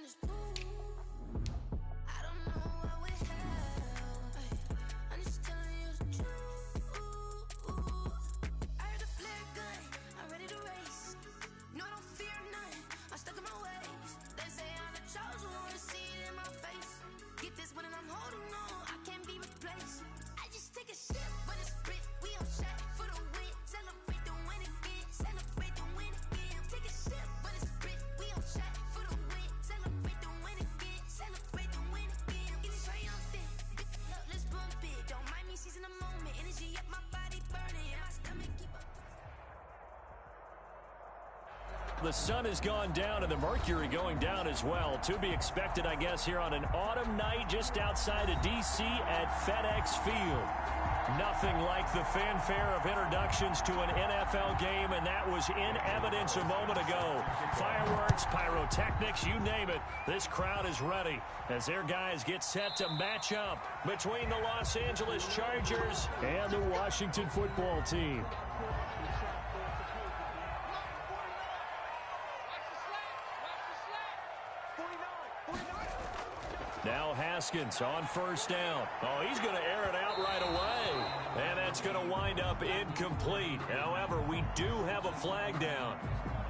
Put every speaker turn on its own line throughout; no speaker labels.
this booth. I don't know what we have. I'm just telling you the truth. I heard the flare gun, I'm ready to race. No, I don't fear nothing, I'm stuck in my ways. They say I'm the chosen one, see it in my face. Get this one and I'm holding on, I can't be replaced. I just take a sip, but it's split, we on track for the win. Celebrate the win again, celebrate the win again. Take a sip, but it's split, we on track for the win. Celebrate the win again, celebrate the win again. It's triumphant, look, let's bump it. Don't mind me seizing the moment, energy up my body burning. My stomach keep up.
The sun has gone down and the mercury going down as well. To be expected, I guess, here on an autumn night just outside of D.C. at FedEx Field. Nothing like the fanfare of introductions to an NFL game, and that was in evidence a moment ago. Fireworks, pyrotechnics, you name it. This crowd is ready as their guys get set to match up between the Los Angeles Chargers and the Washington football team. Now Haskins on first down. Oh, he's going to air it out right away. And that's going to wind up incomplete. However, we do have a flag down.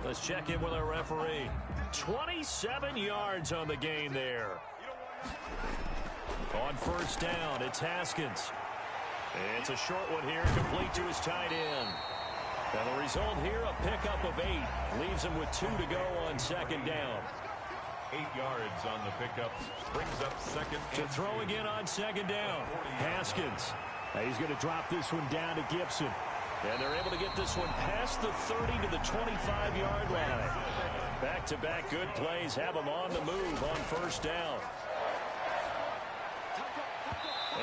Let's check in with our referee. 27 yards on the gain there. On first down, it's Haskins. It's a short one here, complete to his tight end. And the result here, a pickup of 8. Leaves him with 2 to go on second down.
8 yards on the pickup. Brings up second.
To throw again on second down. Haskins. He's going to drop this one down to Gibson. And they're able to get this one past the 30 to the 25-yard line. Back-to-back good plays have them on the move on first down.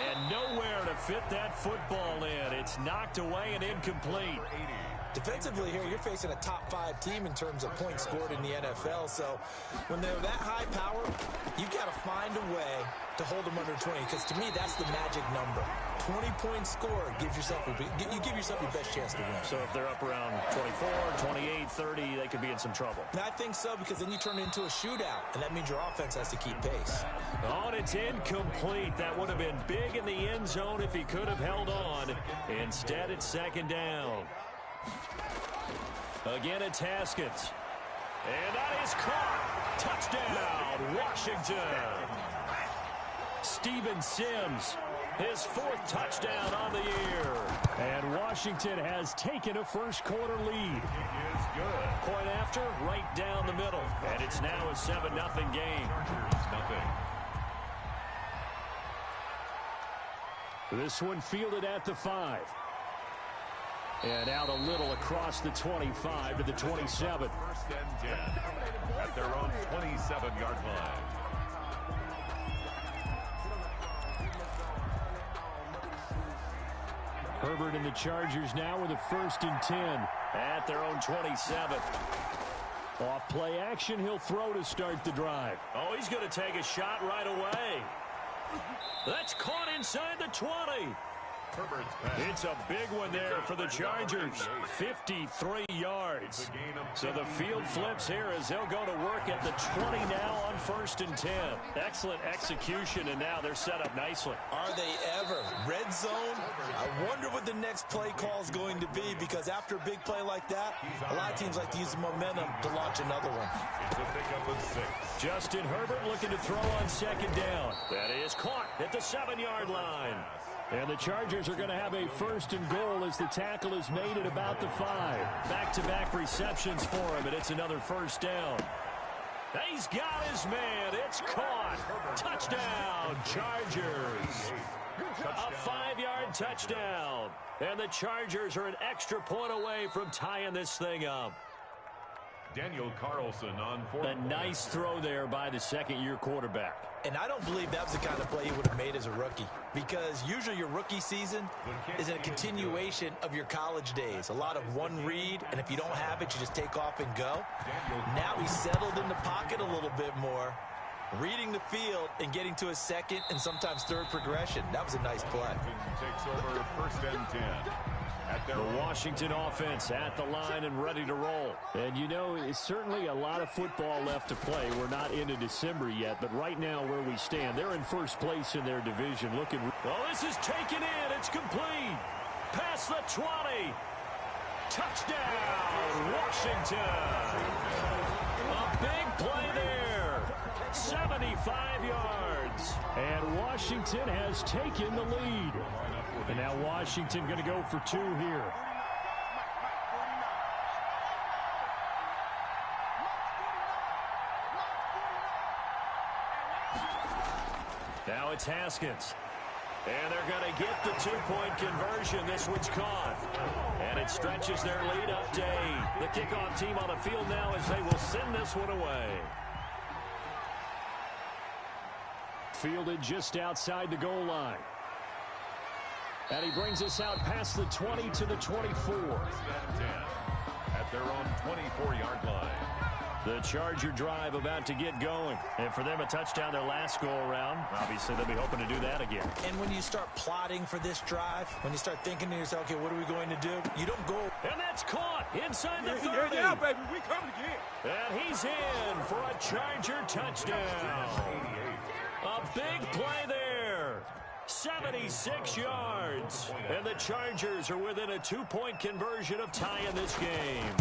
And nowhere to fit that football in. It's knocked away and incomplete.
Defensively here, you're facing a top-5 team in terms of points scored in the NFL. So when they're that high power, you've got to find a way to hold them under 20. Because to me, that's the magic number. 20-point score gives yourself you give yourself your best chance to win.
So if they're up around 24, 28, 30, they could be in some trouble.
And I think so, because then you turn it into a shootout, and that means your offense has to keep pace.
Oh, and it's incomplete. That would have been big in the end zone if he could have held on. Instead, it's second down. Again, it's Haskins. And that is caught. Touchdown, Washington. Steven Sims, his 4th touchdown on the year. And Washington has taken a first-quarter lead.
Is good.
Point after, right down the middle. And it's now a 7-0 game.
Nothing.
This one fielded at the 5. And out a little across the 25 to the 27.
First and 10 at their own 27-yard line.
Herbert and the Chargers now with a 1st and 10 at their own 27. Off play action, he'll throw to start the drive. Oh, he's going to take a shot right away. That's caught inside the 20. It's a big one there for the Chargers. 53 yards. So the field flips here as they'll go to work at the 20 now on 1st and 10. Excellent execution, and now they're set up nicely.
Are they ever? Red zone? I wonder what the next play call is going to be, because after a big play like that, a lot of teams like to use the momentum to launch another one.
It's a pickup of 6.
Justin Herbert looking to throw on second down. That is caught at the 7-yard line. And the Chargers are going to have a 1st and goal as the tackle is made at about the 5. Back-to-back receptions for him, and it's another 1st down. He's got his man. It's caught. Touchdown, Chargers. A 5-yard touchdown. And the Chargers are an extra point away from tying this thing up.
Daniel Carlson on 4.
A nice throw there by the second-year quarterback.
And I don't believe that was the kind of play he would have made as a rookie, because usually your rookie season is a continuation of your college days. A lot of one read, and if you don't have it, you just take off and go. Now he's settled in the pocket a little bit more, reading the field and getting to a second and sometimes third progression. That was a nice play.
Takes over first and 10.
The Washington offense at the line and ready to roll. And you know, it's certainly a lot of football left to play. We're not into December yet, but right now where we stand, they're in first place in their division. Oh, this is taken in. It's complete. Past the 20. Touchdown, Washington. A big play there. 75 yards. And Washington has taken the lead. And now Washington going to go for 2 here. Now it's Haskins. And they're going to get the 2-point conversion. This one's caught. And it stretches their lead up to 8. The kickoff team on the field now as they will send this one away. Fielded just outside the goal line. And he brings us out past the 20 to the 24.
At their own 24-yard line.
The Charger drive about to get going. And for them, a touchdown their last go-around. Obviously, they'll be hoping to do that again.
And when you start plotting for this drive, when you start thinking to yourself, okay, what are we going to do? You don't go.
And that's caught inside the 30.
Yeah, baby, we coming again.
And he's in for a Charger touchdown. A big play there. 76 yards. And the Chargers are within a 2-point conversion of tying this game.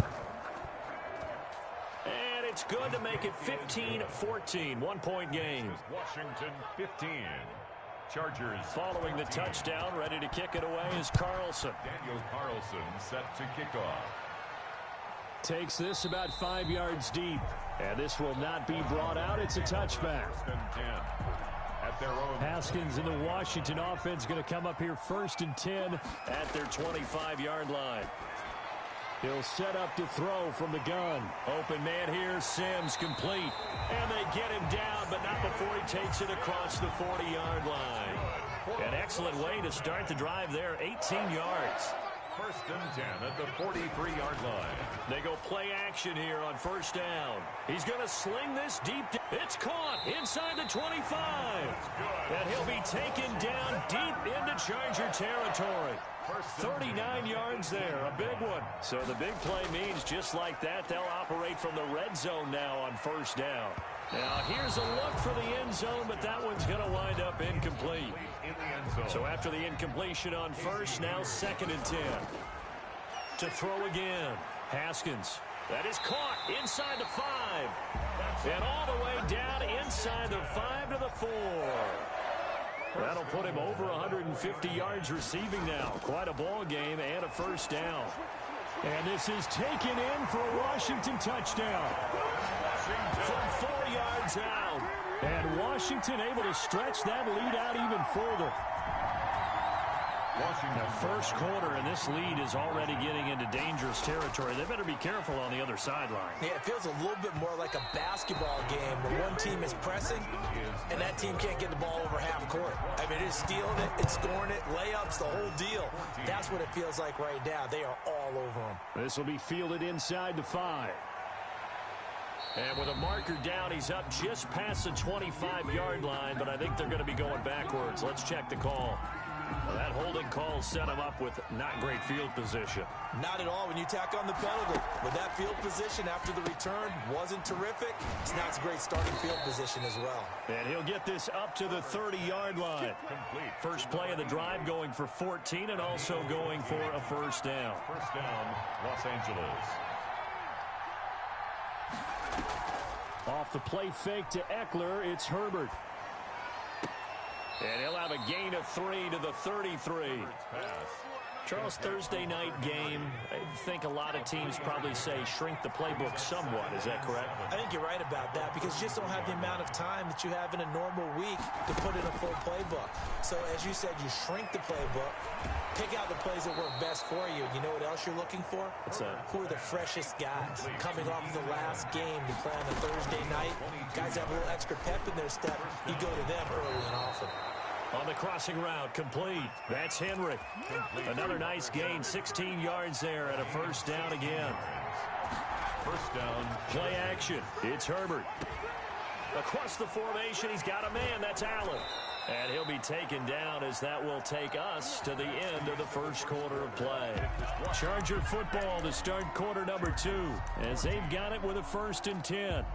And it's good to make it 15-14. 1-point game.
Washington 15. Chargers.
Following the touchdown, ready to kick it away is Carlson.
Daniel Carlson set to kick off.
Takes this about 5 yards deep. And this will not be brought out. It's a touchback.
First and 10. At their own.
Haskins in the Washington offense going to come up here first and 10 at their 25-yard line. He'll set up to throw from the gun. Open man here, Sims complete. And they get him down, but not before he takes it across the 40-yard line. An excellent way to start the drive there, 18 yards.
First and 10 at the 43-yard line.
They go play action here on first down. He's going to sling this deep. It's caught inside the 25. And he'll be taken down deep into Charger territory. 39 yards there, a big one. So the big play means just like that, they'll operate from the red zone now on first down. Now here's a look for the end zone, but that one's going to wind up incomplete. So after the incompletion on first, now second and 10. To throw again, Haskins. That is caught inside the 5. And all the way down inside the 5 to the 4. That'll put him over 150 yards receiving now. Quite a ball game and a first down. And this is taken in for a Washington touchdown. From 4 yards out. And Washington able to stretch that lead out even further. Now, first quarter, and this lead is already getting into dangerous territory. They better be careful on the other sideline.
Yeah, it feels a little bit more like a basketball game where one team is pressing and that team can't get the ball over half court. I mean, it's stealing it, it's scoring it, layups, the whole deal. That's what it feels like right now. They are all over them.
This will be fielded inside the 5. And with a marker down, he's up just past the 25-yard line, but I think they're going to be going backwards. Let's check the call. Well, that holding call set him up with not great field position.
Not at all when you tack on the penalty. With that field position after the return wasn't terrific. Now it's a great starting field position as well.
And he'll get this up to the 30-yard line.
Complete.
First play of the drive going for 14 and also going for a first down.
First down, Los Angeles.
Off the play fake to Eckler, it's Herbert. And he'll have a gain of 3 to the 33. Charles, Thursday night game, I think a lot of teams probably say shrink the playbook somewhat. Is that correct?
I think you're right about that because you just don't have the amount of time that you have in a normal week to put in a full playbook. So as you said, you shrink the playbook, pick out the plays that work best for you. You know what else you're looking for?
What's that?
Who are the freshest guys coming off the last game to play on a Thursday night? Guys have a little extra pep in their step. You go to them early and often.
On the crossing route, complete. That's Henry. Another nice gain, 16 yards there and a first down again.
First down.
Play action. It's Herbert. Across the formation, he's got a man. That's Allen. And he'll be taken down as that will take us to the end of the first quarter of play. Charger football to start quarter number 2 as they've got it with a 1st and 10.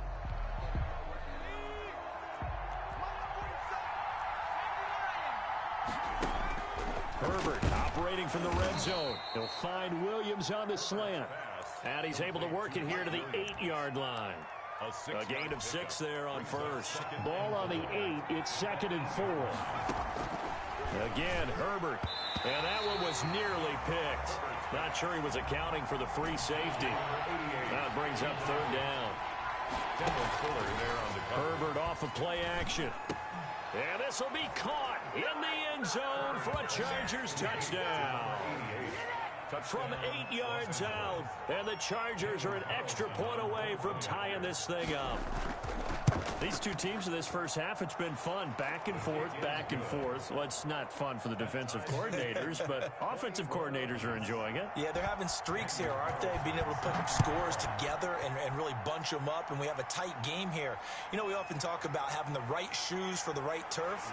Herbert operating from the red zone. He'll find Williams on the slant. And he's able to work it here to the 8-yard line. A gain of 6 there on first. Ball on the 8. It's 2nd and 4. Again, Herbert. And that one was nearly picked. Not sure he was accounting for the free safety. That brings up 3rd down. Herbert off of play action. And this will be caught in the end zone for a Chargers touchdown. From 8 yards out, and the Chargers are an extra point away from tying this thing up. These two teams in this first half, it's been fun. Back and forth, back and forth. Well, it's not fun for the defensive coordinators, but offensive coordinators are enjoying it.
Yeah, they're having streaks here, aren't they? Being able to put scores together and really bunch them up, and we have a tight game here. You know, we often talk about having the right shoes for the right turf.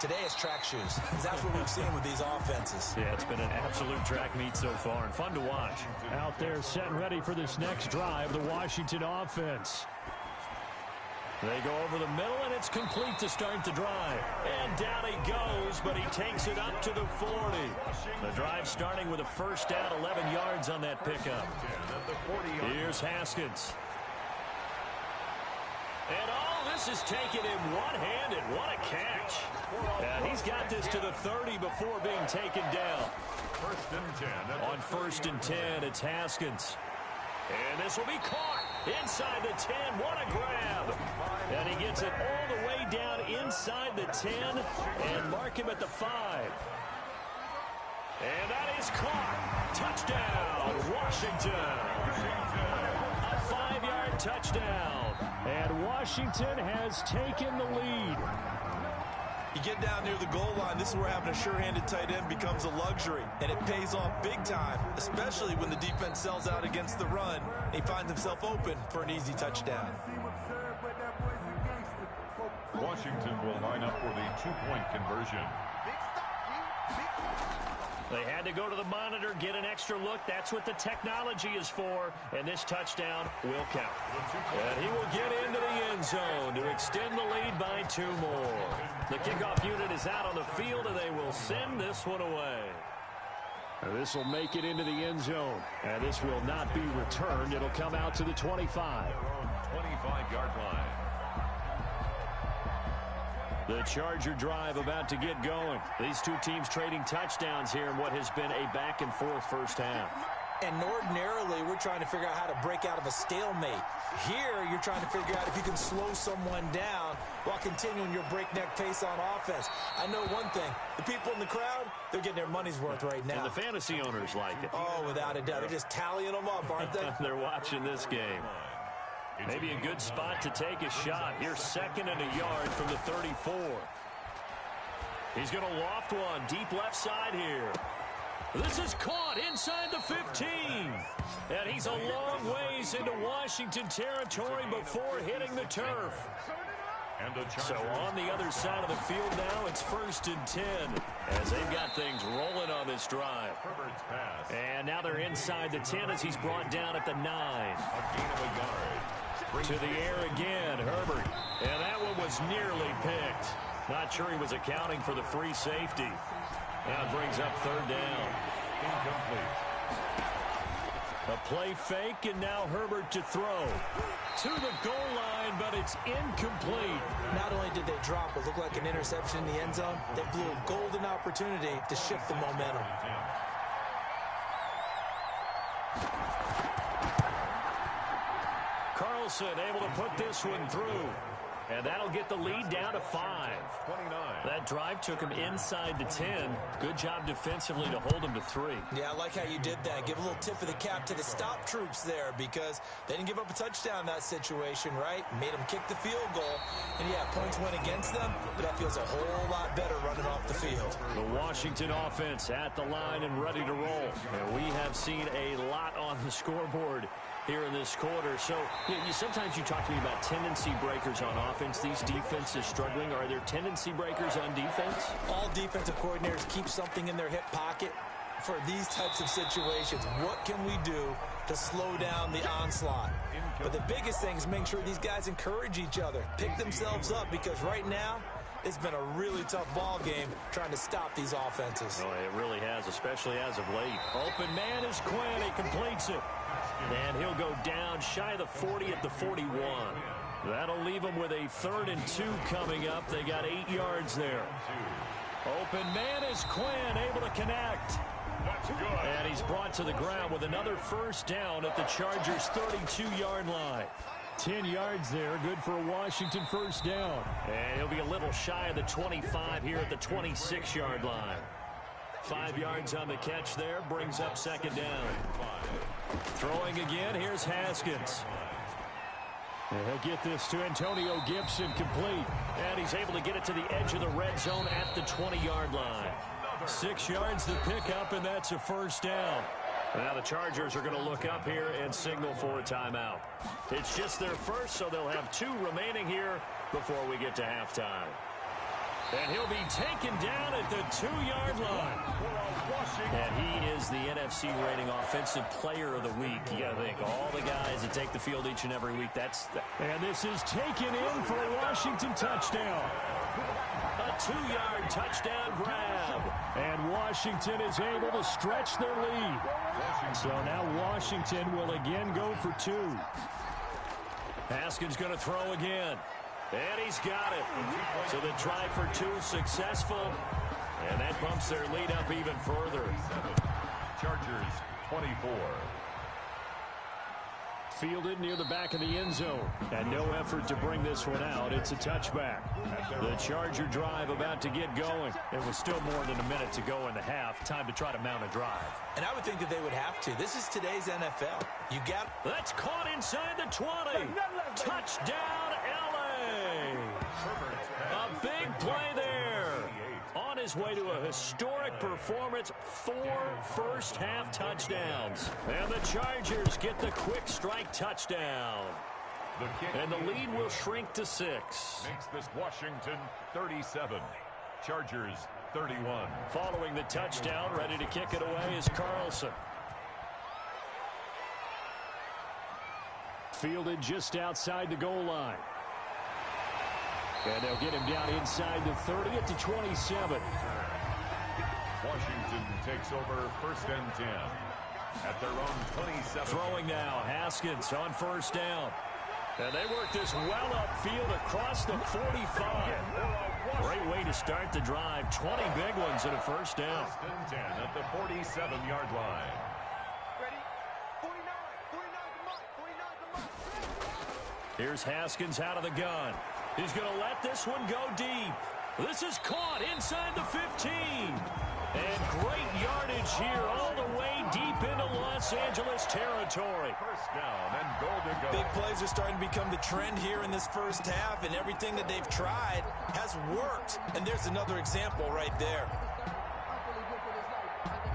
Today is track shoes, because that's what we've seen with these offenses.
Yeah, it's been an absolute track meet so far, and fun to watch. Out there set and ready for this next drive, the Washington offense. They go over the middle, and it's complete to start the drive. And down he goes, but he takes it up to the 40. The drive starting with a 1st down, 11 yards on that pickup. Here's Haskins. And all this is taken in one-handed. What a catch. And he's got this to the 30 before being taken down.
1st and 10.
On 1st and 10, it's Haskins. And this will be caught inside the 10. What a grab. And he gets it all the way down inside the 10 and mark him at the 5. And that is caught. Touchdown, Washington. A 5-yard touchdown. And Washington has taken the lead.
You get down near the goal line, this is where having a sure-handed tight end becomes a luxury, and it pays off big time, especially when the defense sells out against the run, and he finds himself open for an easy touchdown.
Washington will line up for the 2-point conversion.
They had to go to the monitor, get an extra look. That's what the technology is for. And this touchdown will count. And he will get into the end zone to extend the lead by 2 more. The kickoff unit is out on the field, and they will send this one away. And this will make it into the end zone. And this will not be returned. It'll come out to the 25.
25-yard line.
The Charger drive about to get going. These two teams trading touchdowns here in what has been a back-and-forth first half.
And ordinarily, we're trying to figure out how to break out of a stalemate. Here, you're trying to figure out if you can slow someone down while continuing your breakneck pace on offense. I know one thing. The people in the crowd, they're getting their money's worth right now.
And the fantasy owners like it.
Oh, without a doubt. They're just tallying them up, aren't they?
They're watching this game. Maybe a good spot to take a shot. Here's 2nd and a yard from the 34. He's going to loft one deep left side here. This is caught inside the 15. And he's a long ways into Washington territory before hitting the turf. So on the other side of the field now, it's 1st and 10 as they've got things rolling on this drive. And now they're inside the 10 as he's brought down at the 9.
A gain of a yard.
To the air again, Herbert. And that one was nearly picked. Not sure he was accounting for the free safety. Now brings up 3rd down.
Incomplete.
A play fake, and now Herbert to throw. To the goal line, but it's incomplete.
Not only did they drop what looked like an interception in the end zone, they blew a golden opportunity to shift the momentum.
Carlson able to put this one through. And that'll get the lead down to 5.
29.
That drive took him inside the 10. Good job defensively to hold him to 3.
Yeah, I like how you did that. Give a little tip of the cap to the stop troops there because they didn't give up a touchdown in that situation, right? Made them kick the field goal. And, yeah, points went against them, but that feels a whole lot better running off the field.
The Washington offense at the line and ready to roll. And we have seen a lot on the scoreboard here in this quarter. So sometimes you talk to me about tendency breakers on offense. These defenses struggling. Are there tendency breakers on defense?
All defensive coordinators keep something in their hip pocket for these types of situations. What can we do to slow down the onslaught? But the biggest thing is making sure these guys encourage each other, pick themselves up, because right now it's been a really tough ball game trying to stop these offenses.
Oh, it really has, especially as of late. Open man is Quinn. He completes it. And he'll go down shy of the 40 at the 41. That'll leave him with a 3rd and 2 coming up. They got 8 yards there. Open man is Quinn, able to connect. And he's brought to the ground with another first down at the Chargers' 32-yard line. 10 yards there, good for a Washington first down. And he'll be a little shy of the 25 here at the 26-yard line. 5 yards on the catch there, brings up 2nd down. Throwing again, here's Haskins. And he'll get this to Antonio Gibson, complete. And he's able to get it to the edge of the red zone at the 20-yard line. 6 yards to pick up, and that's a first down. Now the Chargers are going to look up here and signal for a timeout. It's just their first, so they'll have 2 remaining here before we get to halftime. And he'll be taken down at the 2-yard line. And he is the NFC rating offensive player of the week. You got to think, all the guys that take the field each and every week, and this is taken in for a Washington touchdown. A 2-yard touchdown grab. And Washington is able to stretch their lead. So now Washington will again go for 2. Haskins going to throw again. And he's got it. So the try for 2 successful. And that bumps their lead up even further.
Chargers 24.
Fielded near the back of the end zone. And no effort to bring this one out. It's a touchback. The Charger drive about to get going. It was still more than a minute to go in the half. Time to try to mount a drive.
And I would think that they would have to. This is today's NFL. You got...
That's caught inside the 20. Touchdown, L.A. A big play there. On his way to a historic performance, 4 first-half touchdowns. And the Chargers get the quick strike touchdown. And the lead will shrink to 6.
Makes this Washington 37. Chargers 31.
Following the touchdown, ready to kick it away is Carlson. Fielded just outside the goal line. And they'll get him down inside the 30 at the 27.
Washington takes over 1st and 10 at their own 27.
Throwing now, Haskins on first down. And they work this well upfield across the 45. Great way to start the drive. 20 big ones and a first down.
1st and 10 at the 47-yard line.
Here's Haskins out of the gun. He's going to let this one go deep. This is caught inside the 15. And great yardage here all the way deep into Los Angeles territory.
First down and goal to go.
Big plays are starting to become the trend here in this first half, and everything that they've tried has worked. And there's another example right there.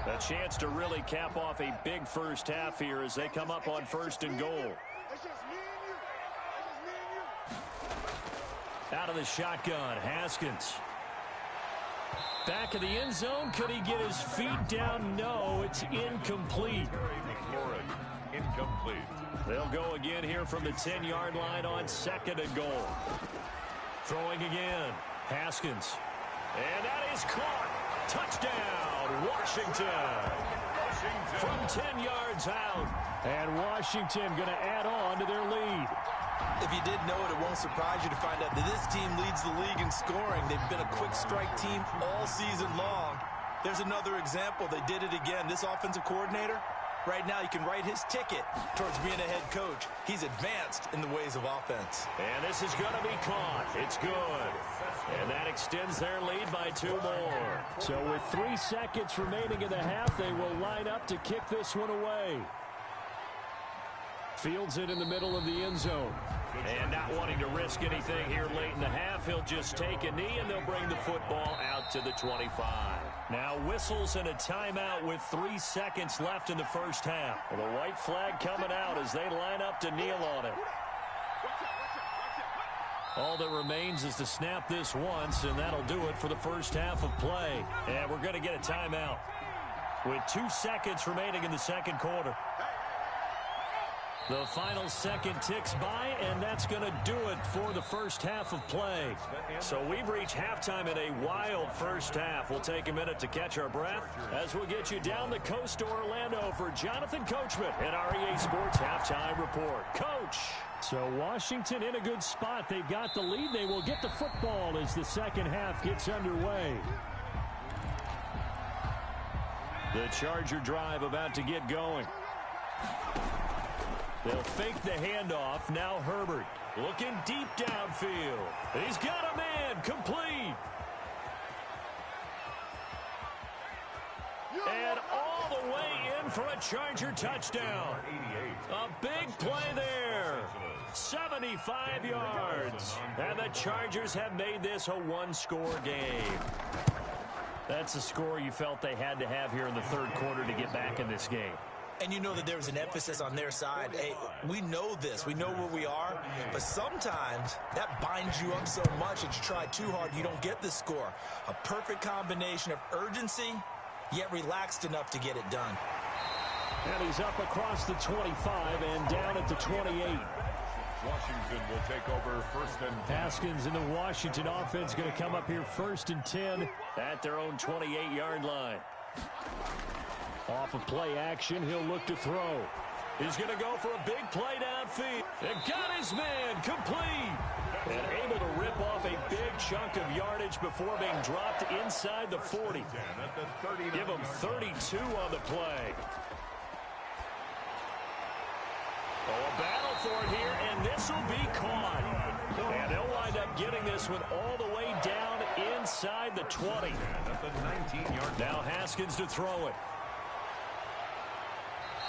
A chance to really cap off a big first half here as they come up on 1st and goal. Out of the shotgun, Haskins. Back of the end zone. Could he get his feet down? No, it's incomplete.
Incomplete.
They'll go again here from the 10-yard line on 2nd and goal. Throwing again, Haskins. And that is caught. Touchdown, Washington. From 10 yards out. And Washington going to add on to their lead.
If you didn't know it, it won't surprise you to find out that this team leads the league in scoring. They've been a quick strike team all season long. There's another example. They did it again. This offensive coordinator, right now, you can write his ticket towards being a head coach. He's advanced in the ways of offense.
And this is going to be caught. It's good. And that extends their lead by 2 more. So with 3 seconds remaining in the half, they will line up to kick this one away. Fields it in the middle of the end zone. And not wanting to risk anything here late in the half, he'll just take a knee, and they'll bring the football out to the 25. Now whistles and a timeout with 3 seconds left in the first half. Well, the white flag coming out as they line up to kneel on it. All that remains is to snap this once, and that'll do it for the first half of play. And we're going to get a timeout with 2 seconds remaining in the second quarter. The final second ticks by, and that's going to do it for the first half of play. So we've reached halftime in a wild first half. We'll take a minute to catch our breath as we'll get you down the coast to Orlando for Jonathan Coachman and our EA Sports Halftime Report. Coach! So Washington in a good spot. They've got the lead. They will get the football as the second half gets underway. The Charger drive about to get going. They'll fake the handoff. Now Herbert looking deep downfield. He's got a man complete. And all the way in for a Charger touchdown. A big play there. 75 yards. And the Chargers have made this a one-score game. That's a score you felt they had to have here in the third quarter to get back in this game.
And you know that there was an emphasis on their side. Hey, we know this. We know where we are. But sometimes that binds you up so much that you try too hard, you don't get the score. A perfect combination of urgency, yet relaxed enough to get it done.
And he's up across the 25 and down at the 28.
Washington will take over first and 10.
Haskins in the Washington offense going to come up here first and 10 at their own 28-yard line. Off of play action, he'll look to throw. He's going to go for a big play downfield. And got his man complete. And able to rip off a big chunk of yardage before being dropped inside the 40. Give him 32 on the play. Oh, a battle for it here, and this will be caught. And they'll wind up getting this one all the way down inside the 20. Now Haskins to throw it.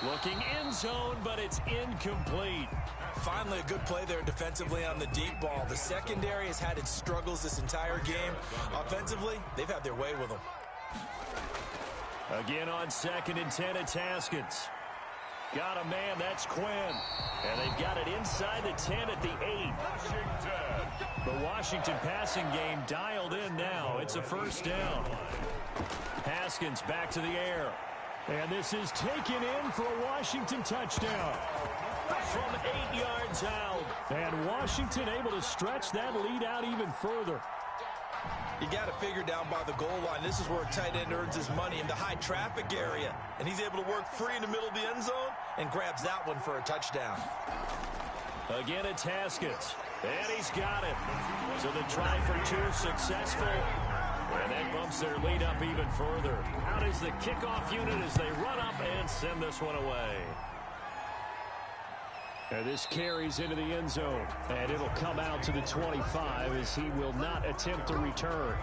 Looking end zone, but it's incomplete.
Finally, a good play there defensively on the deep ball. The secondary has had its struggles this entire game. Offensively, they've had their way with them.
Again on second and 10, it's Haskins. Got a man, that's Quinn. And they've got it inside the 10 at the 8. The Washington passing game dialed in now. It's a first down. Haskins back to the air. And this is taken in for a Washington touchdown. From 8 yards out. And Washington able to stretch that lead out even further.
You got to figure down by the goal line. This is where a tight end earns his money, in the high traffic area. And he's able to work free in the middle of the end zone and grabs that one for a touchdown.
Again, it's Haskins. And he's got it. So the try for two successful. And that bumps their lead up even further. Out is the kickoff unit as they run up and send this one away. And this carries into the end zone. And it'll come out to the 25 as he will not attempt to return.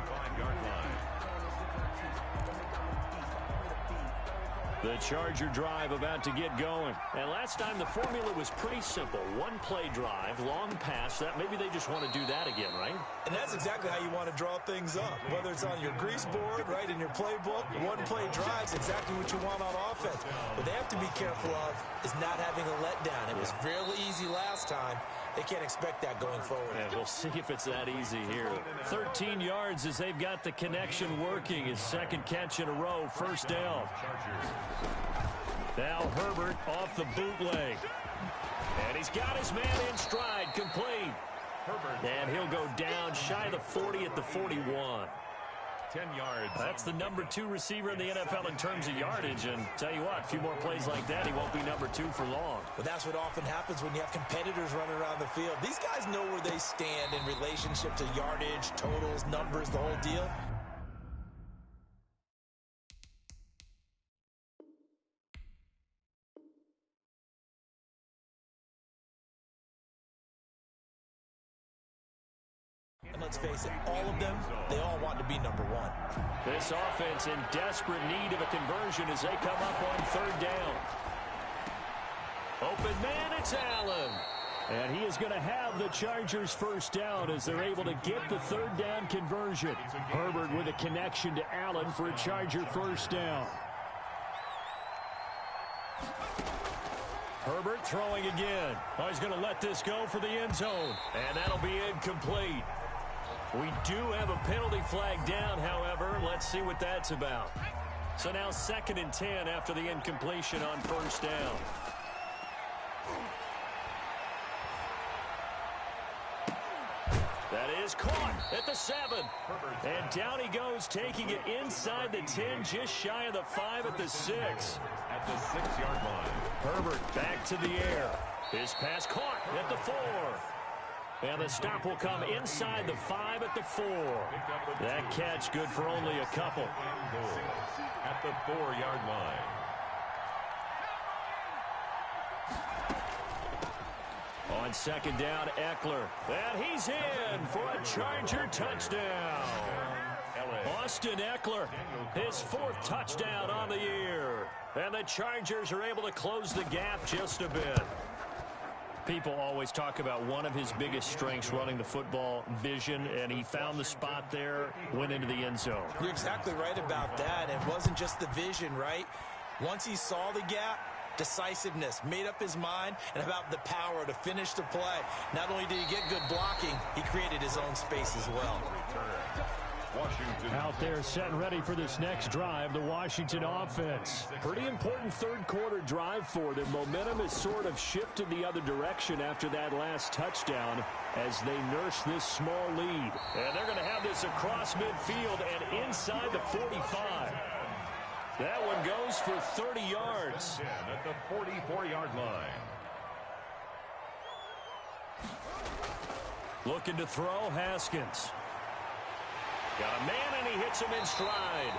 The Charger drive about to get going. And last time the formula was pretty simple. One play drive, long pass. That maybe they just want to do that again, right?
And that's exactly how you want to draw things up. Whether it's on your grease board, right, in your playbook, one play drive's exactly what you want on offense. What they have to be careful of is not having a letdown. It was fairly easy last time. They can't expect that going forward.
And we'll see if it's that easy here. 13 yards as they've got the connection working. His second catch in a row, first down. Now Herbert off the bootleg. And he's got his man in stride, complete. And he'll go down shy of the 40 at the 41.
10 yards.
That's the number 2 receiver in the NFL in terms of yardage. And tell you what, a few more plays like that, he won't be number 2 for long.
But that's what often happens when you have competitors running around the field. These guys know where they stand in relationship to yardage, totals, numbers, the whole deal. And let's face it, all of them, they all want to be number 1.
This offense in desperate need of a conversion as they come up on third down. Open man, it's Allen. And he is going to have the Chargers first down as they're able to get the third down conversion. Herbert with a connection to Allen for a Charger first down. Herbert throwing again. Oh, he's going to let this go for the end zone. And that'll be incomplete. We do have a penalty flag down, however. Let's see what that's about. So now 2nd and 10 after the incompletion on first down. That is caught at the 7. And down he goes, taking it inside the 10, just shy of the 5 at the 6.
At the 6-yard line.
Herbert back to the air. His pass caught at the 4. And the stop will come inside the 5 at the 4. That catch good for only a couple.
At the 4-yard line.
On 2nd down, Eckler. And he's in for a Charger touchdown. Austin Eckler, his 4th touchdown on the year. And the Chargers are able to close the gap just a bit. People always talk about one of his biggest strengths, running the football, vision, and he found the spot there, went into the end zone.
You're exactly right about that. It wasn't just the vision, right? Once he saw the gap, decisiveness, made up his mind, and about the power to finish the play. Not only did he get good blocking, he created his own space as well.
Out there set and ready for this next drive, the Washington offense. Pretty important third quarter drive for them. Momentum has sort of shifted the other direction after that last touchdown as they nurse this small lead. And they're going to have this across midfield and inside the 45. That one goes for 30 yards.
At the 44-yard line.
Looking to throw, Haskins. Got a man, and he hits him in stride.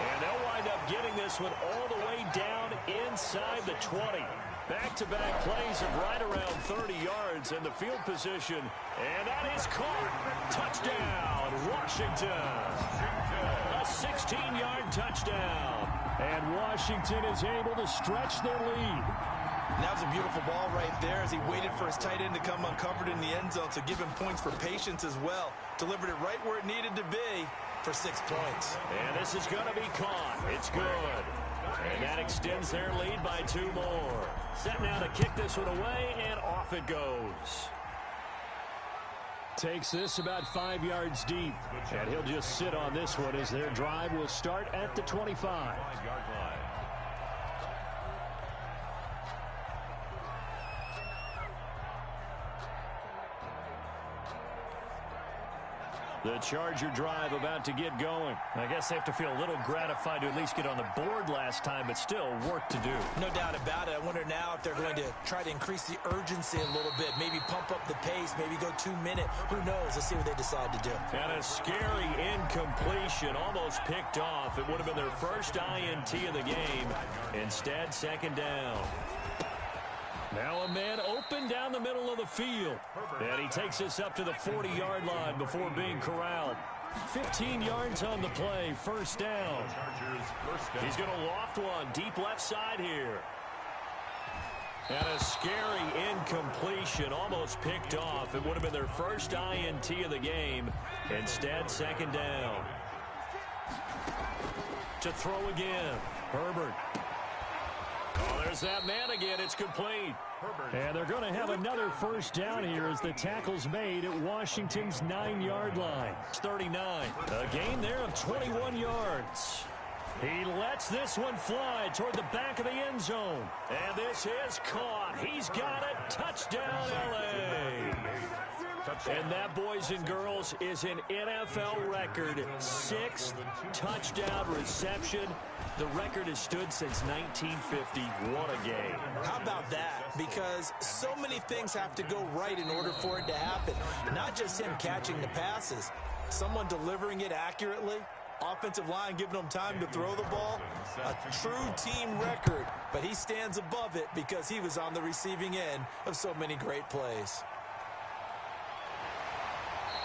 And they'll wind up getting this one all the way down inside the 20. Back-to-back plays of right around 30 yards in the field position. And that is caught. Touchdown, Washington. A 16-yard touchdown. And Washington is able to stretch their lead.
And that was a beautiful ball right there as he waited for his tight end to come uncovered in the end zone, so give him points for patience as well. Delivered it right where it needed to be for 6 points.
And this is going to be caught. It's good. And that extends their lead by 2 more. Set now to kick this one away, and off it goes. Takes this about 5 yards deep. And he'll just sit on this one as their drive will start at the 25.
5-yard line.
The Charger drive about to get going. I guess they have to feel a little gratified to at least get on the board last time, but still work to do.
No doubt about it. I wonder now if they're going to try to increase the urgency a little bit, maybe pump up the pace, maybe go 2-minute. Who knows? Let's see what they decide to do.
And a scary incompletion, almost picked off. It would have been their first INT of the game. Instead, 2nd down. Now a man open down the middle of the field. And he takes this up to the 40-yard line before being corralled. 15 yards on the play, first down. He's going to loft one deep left side here. And a scary incompletion, almost picked off. It would have been their first INT of the game. Instead, 2nd down. To throw again, Herbert. Oh, there's that man again. It's complete. And they're going to have another first down here as the tackle's made at Washington's 9-yard line. It's 39. A gain there of 21 yards. He lets this one fly toward the back of the end zone. And this is caught. He's got it. Touchdown, L.A. And that, boys and girls, is an NFL record 6th touchdown reception. The record has stood since 1950. What a game.
How about that? Because so many things have to go right in order for it to happen. Not just him catching the passes. Someone delivering it accurately. Offensive line giving him time to throw the ball. A true team record. But he stands above it because he was on the receiving end of so many great plays.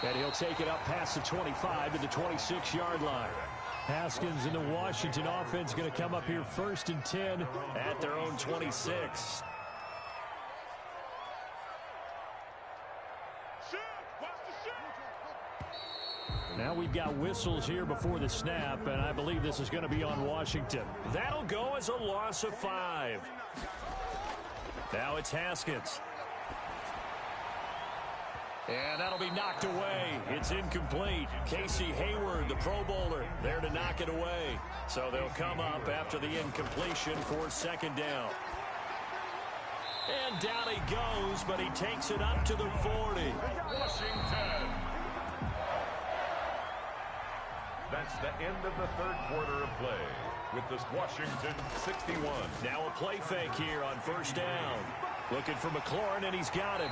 And he'll take it up past the 25 to the 26-yard line. Haskins and the Washington offense going to come up here 1st and 10 at their own 26. Now we've got whistles here before the snap, and I believe this is going to be on Washington. That'll go as a loss of 5. Now it's Haskins. And that'll be knocked away. It's incomplete. Casey Hayward, the Pro Bowler, there to knock it away. So they'll come up after the incompletion for second down. And down he goes, but he takes it up to the 40.
Washington. That's the end of the third quarter of play with this Washington 61.
Now a play fake here on first down. Looking for McLaurin, and he's got him.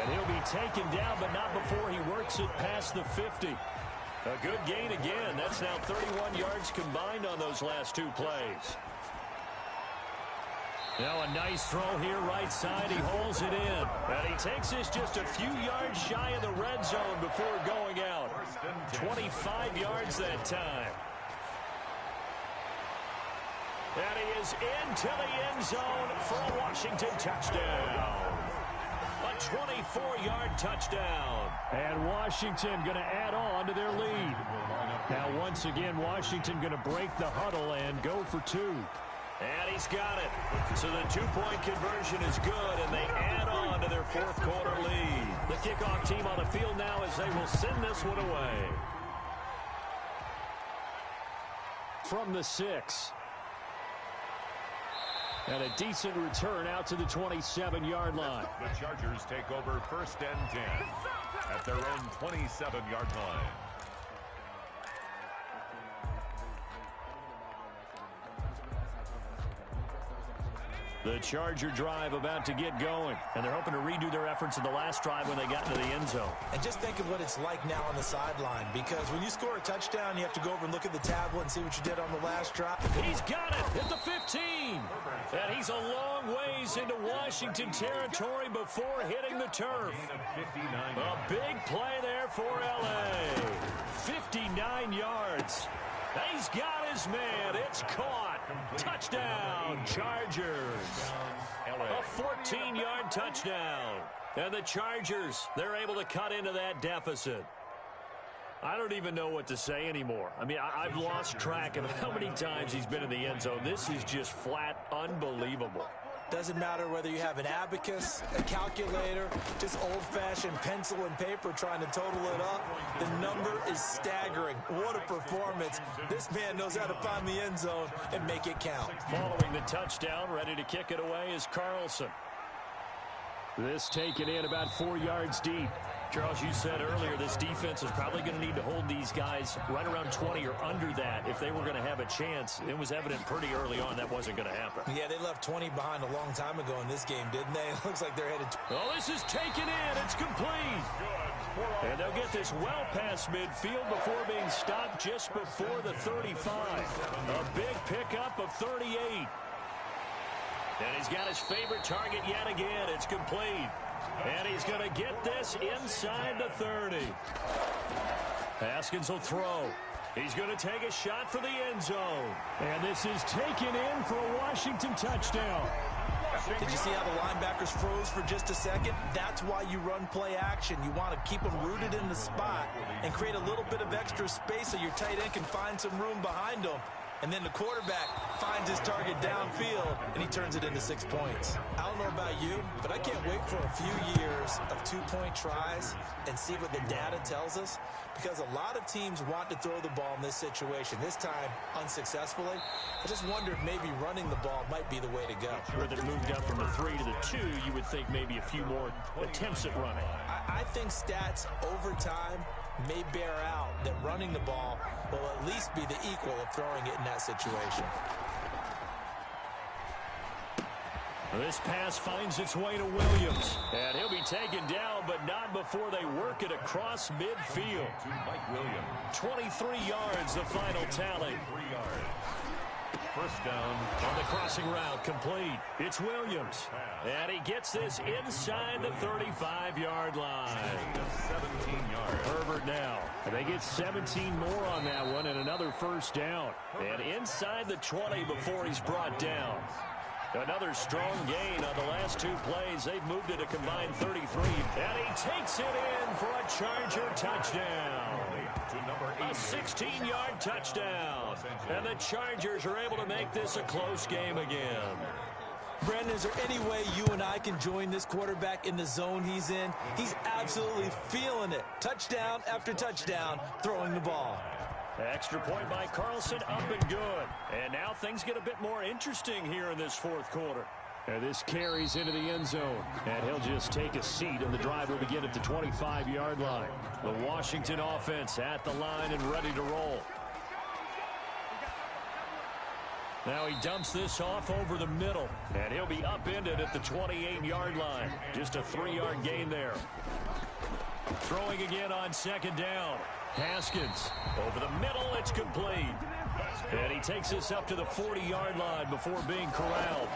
And he'll be taken down, but not before he works it past the 50. A good gain again. That's now 31 yards combined on those last 2 plays. Now a nice throw here right side. He hauls it in. And he takes this just a few yards shy of the red zone before going out. 25 yards that time. And he is into the end zone for a Washington touchdown. A 24-yard touchdown. And Washington going to add on to their lead. Now once again, Washington going to break the huddle and go for 2. And he's got it. So the 2-point conversion is good, and they add on to their fourth quarter lead. The kickoff team on the field now as they will send this one away. From the 6. And a decent return out to the 27-yard line.
The Chargers take over first and 10 at their own 27-yard line.
The Charger drive about to get going, and they're hoping to redo their efforts in the last drive when they got into the end zone.
And just think of what it's like now on the sideline, because when you score a touchdown, you have to go over and look at the tablet and see what you did on the last drive.
He's got it at the 15. And he's a long ways into Washington territory before hitting the turf. A big play there for L.A. 59 yards. He's got his man. It's caught. Touchdown, Chargers. A 14-yard touchdown. And the Chargers, they're able to cut into that deficit. I don't even know what to say anymore. I mean, I've lost track of how many times he's been in the end zone. This is just flat unbelievable.
Doesn't matter whether you have an abacus, a calculator, just old-fashioned pencil and paper trying to total it up. The number is staggering. What a performance. This man knows how to find the end zone and make it count.
Following the touchdown, ready to kick it away is Carlson. This taken in about 4 yards deep. Charles, you said earlier this defense is probably going to need to hold these guys right around 20 or under that if they were going to have a chance. It was evident pretty early on that wasn't going to happen.
Yeah, they left 20 behind a long time ago in this game, didn't they? It looks like they're headed.
Oh, this is taken in. It's complete. And they'll get this well past midfield before being stopped just before the 35. A big pickup of 38. And he's got his favorite target yet again. It's complete. And he's going to get this inside the 30. Haskins will throw. He's going to take a shot for the end zone. And this is taken in for a Washington touchdown.
Did you see how the linebackers froze for just a second? That's why you run play action. You want to keep them rooted in the spot and create a little bit of extra space so your tight end can find some room behind them. And then the quarterback finds his target downfield, and he turns it into 6 points. I don't know about you, but I can't wait for a few years of 2-point tries and see what the data tells us, because a lot of teams want to throw the ball in this situation. This time, unsuccessfully. I just wonder if maybe running the ball might be the way to go.
Where they moved up from the 3 to the 2, you would think maybe a few more attempts at running.
I think stats over time may bear out that running the ball will at least be the equal of throwing it in that situation.
This pass finds its way to Williams. And he'll be taken down, but not before they work it across midfield. 23 yards, the final tally.
First down.
On the crossing route, complete. It's Williams. And he gets this inside the 35-yard line.
17 yards.
Herbert now. And they get 17 more on that one and another first down. And inside the 20 before he's brought down. Another strong gain on the last 2 plays. They've moved it a combined 33. And he takes it in for a Charger touchdown. A 16-yard touchdown. And the Chargers are able to make this a close game again.
Brandon, is there any way you and I can join this quarterback in the zone he's in? He's absolutely feeling it. Touchdown after touchdown, throwing the ball.
Extra point by Carlson, up and good. And now things get a bit more interesting here in this fourth quarter. And this carries into the end zone. And he'll just take a seat, and the drive will begin at the 25-yard line. The Washington offense at the line and ready to roll. Now he dumps this off over the middle, and he'll be upended at the 28-yard line. Just a 3-yard gain there. Throwing again on second down. Haskins over the middle. It's complete. And he takes this up to the 40-yard line before being corralled.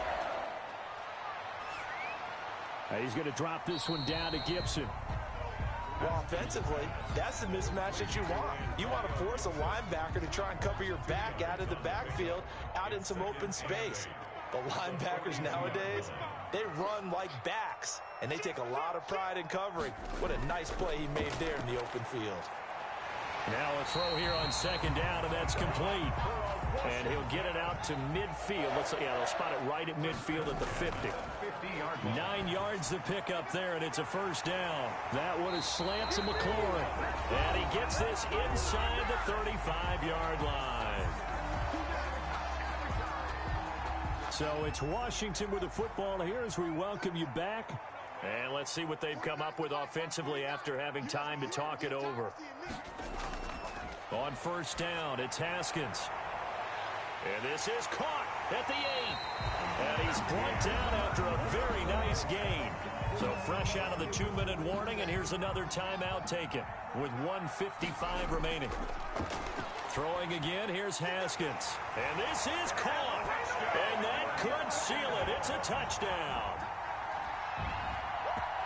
He's going to drop this one down to Gibson.
Well, offensively, that's the mismatch that you want. You want to force a linebacker to try and cover your back out of the backfield, out in some open space. The linebackers nowadays, they run like backs, and they take a lot of pride in covering. What a nice play he made there in the open field.
Now a throw here on second down, and that's complete. And he'll get it out to midfield. They'll spot it right at midfield at the 50. 9 yards to pick up there, and it's a first down. That one is slant to McLaurin. And he gets this inside the 35-yard line. So it's Washington with the football here as we welcome you back. And let's see what they've come up with offensively after having time to talk it over. On first down, it's Haskins. And this is caught at the 8. And he's brought down after a very nice gain. So fresh out of the 2-minute warning, and here's another timeout taken with 1:55 remaining. Throwing again, here's Haskins. And this is caught. And that could seal it. It's a touchdown.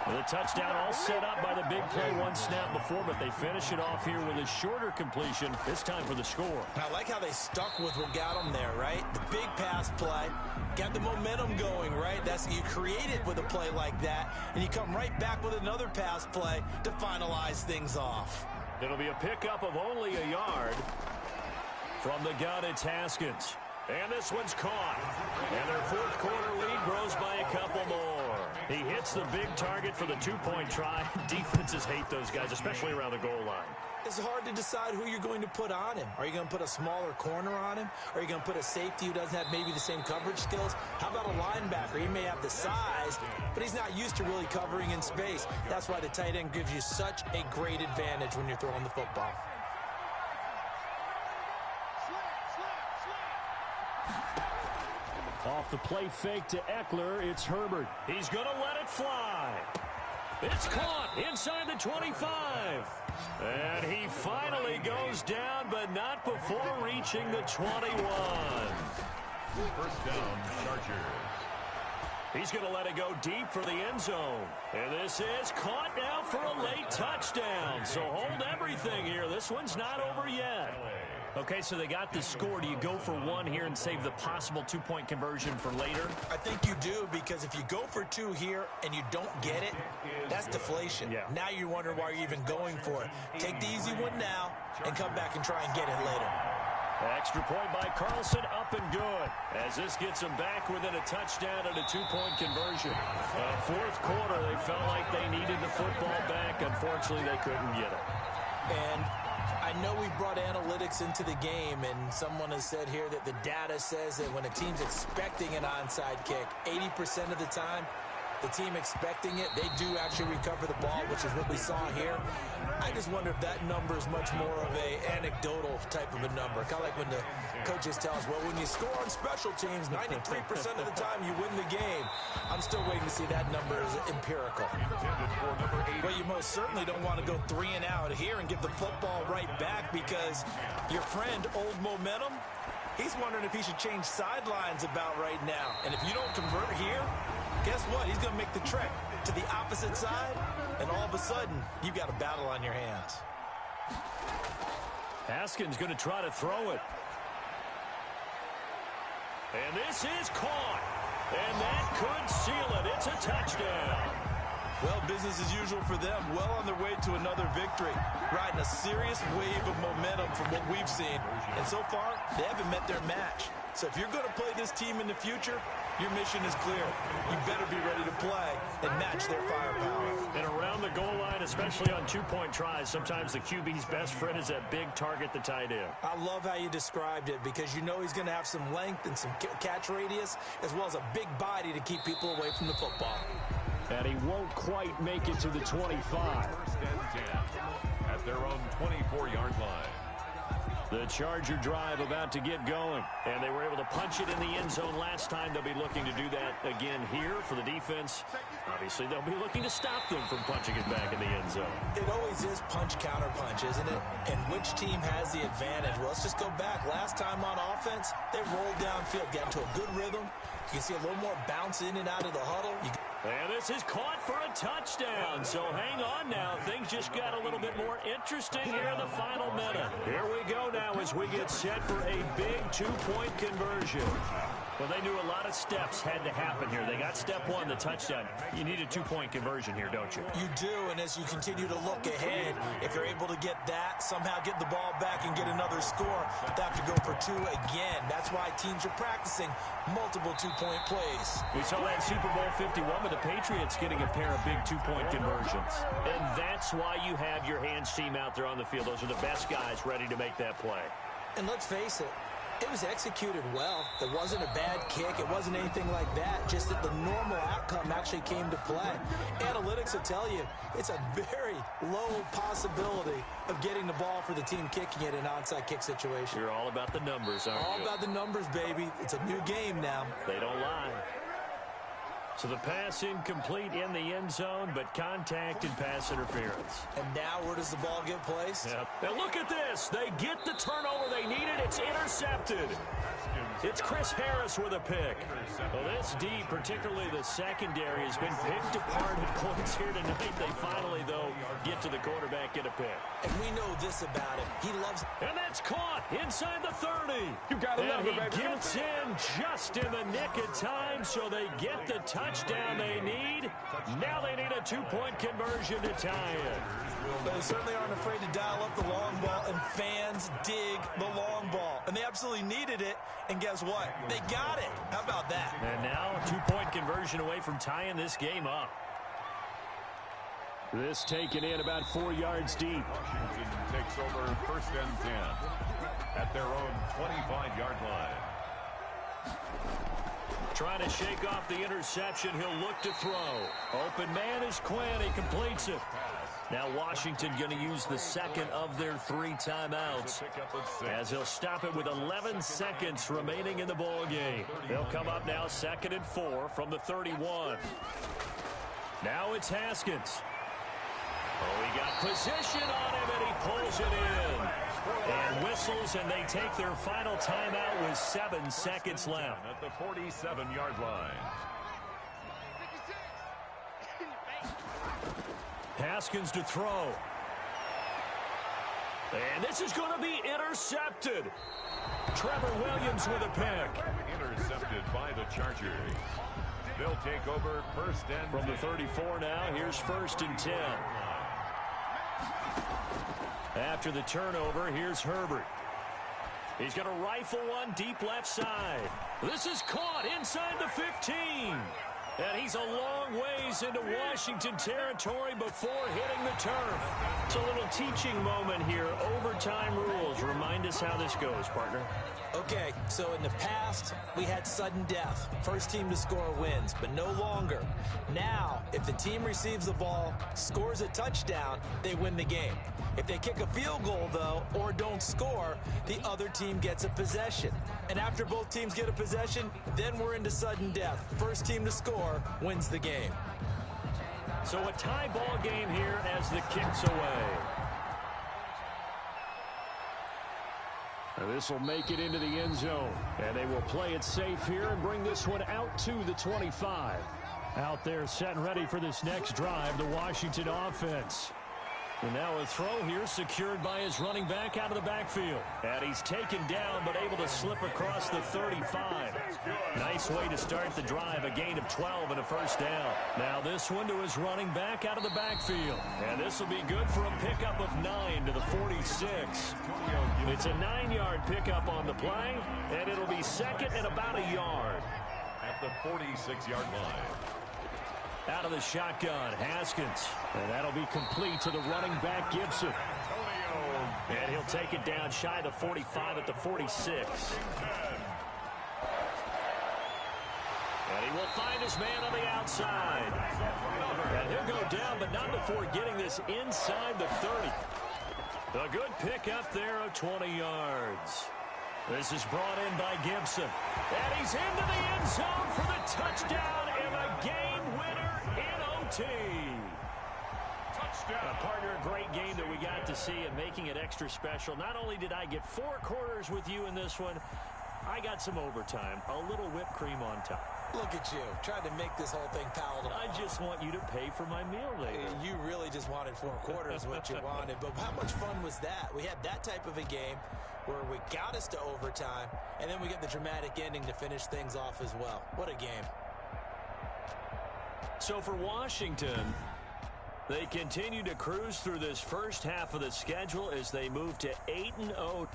The touchdown all set up by the big play one snap before, but they finish it off here with a shorter completion, this time for the score.
I like how they stuck with what got them there, right? The big pass play, got the momentum going, right? That's you create it with a play like that, and you come right back with another pass play to finalize things off.
It'll be a pickup of only a yard. From the gun, it's Haskins. And this one's caught. And their fourth quarter lead grows by a couple more. He hits the big target for the 2-point try. Defenses hate those guys, especially around the goal line.
It's hard to decide who you're going to put on him. Are you going to put a smaller corner on him? Are you going to put a safety who doesn't have maybe the same coverage skills? How about a linebacker? He may have the size, but he's not used to really covering in space. That's why the tight end gives you such a great advantage when you're throwing the football.
Off the play fake to Eckler, it's Herbert. He's going to let it fly. It's caught inside the 25. And he finally goes down, but not before reaching the 21.
First down, Chargers.
He's going to let it go deep for the end zone. And this is caught now for a late touchdown. So hold everything here. This one's not over yet. Okay, so they got the score. Do you go for one here and save the possible 2-point conversion for later?
I think you do, because if you go for 2 here and you don't get it, that's deflation.
Yeah.
Now you wonder why you're even going for it. Take the easy one now and come back and try and get it later.
Extra point by Carlson, up and good. As this gets them back within a touchdown and a 2-point conversion. Fourth quarter, they felt like they needed the football back. Unfortunately, they couldn't get it.
And I know we brought analytics into the game, and someone has said here that the data says that when a team's expecting an onside kick, 80% of the time, the team expecting it, they do actually recover the ball, which is what we saw here. I just wonder if that number is much more of a anecdotal type of a number. Kind of like when the coaches tell us, well, when you score on special teams, 93% of the time you win the game. I'm still waiting to see that number as empirical. Well, you most certainly don't want to go 3 and out here and give the football right back, because your friend, Old Momentum, he's wondering if he should change sidelines about right now. And if you don't convert here, guess what? He's going to make the trek to the opposite side, and all of a sudden, you've got a battle on your hands.
Haskins going to try to throw it. And this is caught. And that could seal it. It's a touchdown.
Well, business as usual for them. Well on their way to another victory. Riding a serious wave of momentum from what we've seen. And so far, they haven't met their match. So if you're going to play this team in the future, your mission is clear. You better be ready to play and match their firepower.
And around the goal line, especially on two-point tries, sometimes the QB's best friend is that big target, the tight end.
I love how you described it because you know he's going to have some length and some catch radius as well as a big body to keep people away from the football.
And he won't quite make it to the 25.
First and 10 at their own 24-yard line.
The Charger drive about to get going. And they were able to punch it in the end zone last time. They'll be looking to do that again here for the defense. Obviously, they'll be looking to stop them from punching it back in the end zone.
It always is punch, counter punch, isn't it? And which team has the advantage? Well, let's just go back. Last time on offense, they rolled downfield, got into a good rhythm. You can see a little more bounce in and out of the huddle.
And this is caught for a touchdown. So hang on now. Things just got a little bit more interesting here in the final minute. Here we go now as we get set for a big two-point conversion. Well, they knew a lot of steps had to happen here. They got step one, the touchdown. You need a two-point conversion here, don't you?
You do, and as you continue to look ahead, if you're able to get that, somehow get the ball back and get another score, they have to go for two again. That's why teams are practicing multiple two-point plays.
We saw that Super Bowl 51 with the Patriots getting a pair of big two-point conversions. And that's why you have your hands team out there on the field. Those are the best guys ready to make that play.
And let's face it, it was executed well. It wasn't a bad kick. It wasn't anything like that. Just that the normal outcome actually came to play. Analytics will tell you it's a very low possibility of getting the ball for the team kicking it in an onside kick situation.
You're all about the numbers, aren't you?
All about the numbers, baby. It's a new game now.
They don't lie. So the pass incomplete in the end zone, but contact and pass interference.
And now where does the ball get placed?
Yep. Now look at this. They get the turnover they needed. It's intercepted. It's Chris Harris with a pick. Well, this D, particularly the secondary, has been picked apart at points here tonight. They finally, though, get to the quarterback, get a pick.
And we know this about him. He loves...
And that's caught inside the 30.
You gotta love it, baby.
And he gets in just in the nick of time, so they get the touchdown they need. Now they need a two-point conversion to tie it.
But they certainly aren't afraid to dial up the long ball, and fans dig the long ball. And they absolutely needed it, and guess what? They got it. How about that?
And now a two-point conversion away from tying this game up. This taken in about 4 yards deep.
Washington takes over first and 10 at their own 25-yard line.
Trying to shake off the interception. He'll look to throw. Open man is Quinn. He completes it. Now Washington going to use the second of their 3 timeouts as he'll stop it with 11 seconds remaining in the ball game. They'll come up now 2nd and 4 from the 31. Now it's Haskins. Oh, he got position on him, and he pulls it in. And whistles, and they take their final timeout with 7 seconds left.
At the 47-yard line.
Haskins to throw. And this is going to be intercepted. Trevor Williams with a pick.
Intercepted by the Chargers. They'll take over first and
from the 34 now. Here's 1st and 10. After the turnover, here's Herbert. He's going to rifle one deep left side. This is caught inside the 15. And he's a long ways into Washington territory before hitting the turf. It's a little teaching moment here. Overtime rules. Remind us how this goes, partner.
Okay, so in the past, we had sudden death. First team to score wins, but no longer. Now, if the team receives the ball, scores a touchdown, they win the game. If they kick a field goal, though, or don't score, the other team gets a possession. And after both teams get a possession, then we're into sudden death. First team to score wins the game.
So a tie ball game here as the kick's away. This will make it into the end zone. And they will play it safe here and bring this one out to the 25. Out there set and ready for this next drive, the Washington offense. And now a throw here secured by his running back out of the backfield. And he's taken down but able to slip across the 35. Nice way to start the drive, a gain of 12 and a first down. Now this one to his running back out of the backfield. And this will be good for a pickup of 9 to the 46. It's a 9-yard pickup on the play, and it'll be second and about a yard.
At the 46-yard line.
Out of the shotgun, Haskins. And that'll be complete to the running back, Gibson. And he'll take it down shy of the 45 at the 46. And he will find his man on the outside. And he'll go down, but not before getting this inside the 30. A good pickup there of 20 yards. This is brought in by Gibson. And he's into the end zone for the touchdown and a game winner in OT. Touchdown. Partner, a great game that we got to see and making it extra special. Not only did I get 4 quarters with you in this one, I got some overtime, a little whipped cream on top.
Look at you, trying to make this whole thing palatable.
I just want you to pay for my meal later.
You really just wanted 4 quarters, what you wanted. But how much fun was that? We had that type of a game where we got us to overtime, and then we get the dramatic ending to finish things off as well. What a game.
So for Washington, they continue to cruise through this first half of the schedule as they move to 8-0.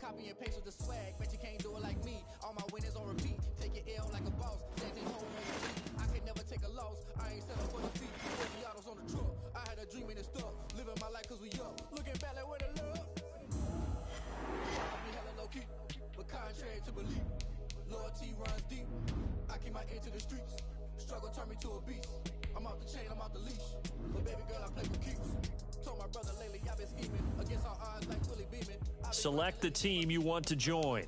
Copy and paste with the swag, bet you can't do it like me. All my winners on repeat. Take your L like a boss. Dancing home on your feet. I can never take a loss. I ain't set up for defeat. 40 autos on the truck. I had a dream and it's stuck. Living my life cause we up. Looking back like where the love. I be hella low key, but contrary to belief. Loyalty runs deep. I keep my ear to the streets. Struggle turned me to a beast. I'm off the chain, I'm off the leash. But baby girl, I play for keeps. Told my brother lately I've been scheming against all odds like Willie Beeman.
Select the team you want to join.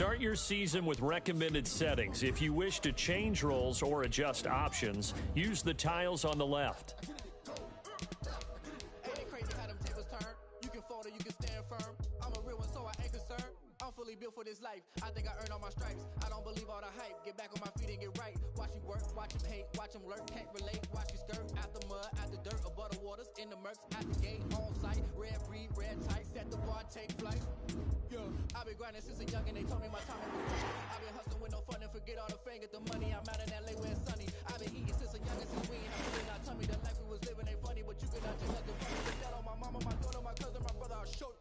Start your season with recommended settings. If you wish to change roles or adjust options, use the tiles on the left.
Ain't it crazy how them tables turn? You can fold or you can stand firm. I'm a real one, so I ain't concerned. I'm fully built for this life. I think I earned all my stripes. I don't believe all the hype. Get back on my feet and get right. Watch you work, watch him hate, watch him lurk. Can't relate, watch you skirt. Out the mud, out the dirt, above the waters, in the murks, out the gate, on site. Red breed, red tight, set the bar, take flight. Yeah, I've been grinding since a young and they told me my time was right. I've been hustling with no fun and forget all the fame, get the money. I'm out in LA where it's sunny. I've been eating since a young and since we ain't have food in our tummy. The life we was living ain't funny, but you cannot just let the funny. Put that on my mama, my daughter, my cousin, my brother, I'll show you.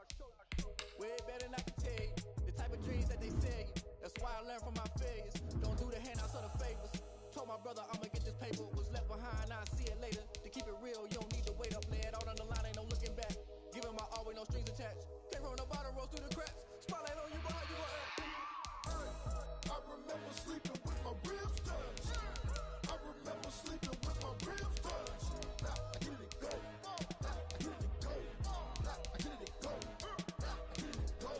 Way better than I can tell you. The type of dreams that they sell you. That's why I learned from my failures. Don't do the handouts or the favors. Told my brother I'ma get this paper. Was left behind, I'll see it later. To keep it real, you don't need to wait up. Lay it out on the line, ain't no looking back. Giving my all with no strings attached. Came from the bottom, rose through the cracks. Spotlight on you, but how you gonna act?
I remember sleeping with my ribs touched. I remember sleeping with my ribs touched. Now I get it go. Now I get it go. Now I get it go. Now I get it go.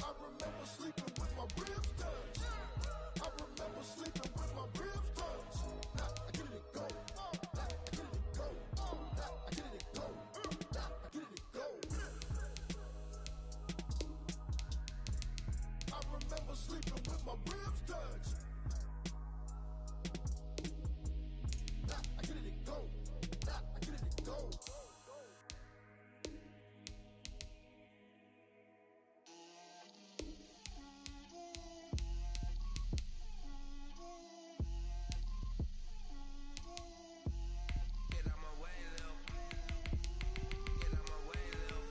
I remember sleeping with my ribs touched. I remember sleeping with my ribs touched. Now I get it go. Now I get it go. Now I get it go. Now I get it go. I remember sleeping with my ribs touched. Now I get it go. Now I get it go.
Get out my way, Lil. Get out my way, Lil.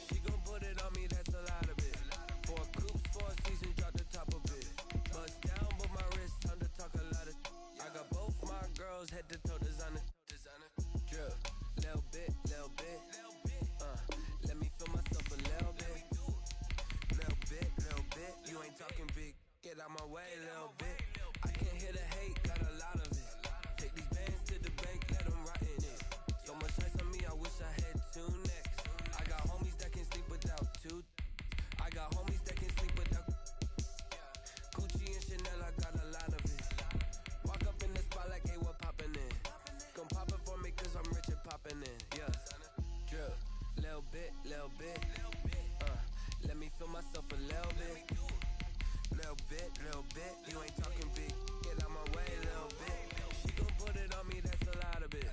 She gon' put it on me, that's a lot of it. 4 coops, 4 seasons, drop the top of it. Bust down, but my wrist, time to talk a lot of. I got both my girls, head to toe designer. Drip, little bit, little bit. Let me feel myself a little bit. Little bit, little bit. You ain't talking big. Get out my way, little bit. I can't hear the hate, got a lot of it. Take these bands to the bank, let them rot in it. So much ice on me, I wish I had 2 necks. I got homies that can sleep without 2. I got homies that can sleep without Gucci and Chanel, I got a lot of it. Walk up in the spot like, hey, what poppin' in? Come pop it for me, cause I'm rich and poppin' in. Yeah, drip, little bit, little bit. Let me feel myself a little bit. Little bit, little bit. You ain't talking big. Get out my way, little bit. She gon' put it on me, that's a lot of it.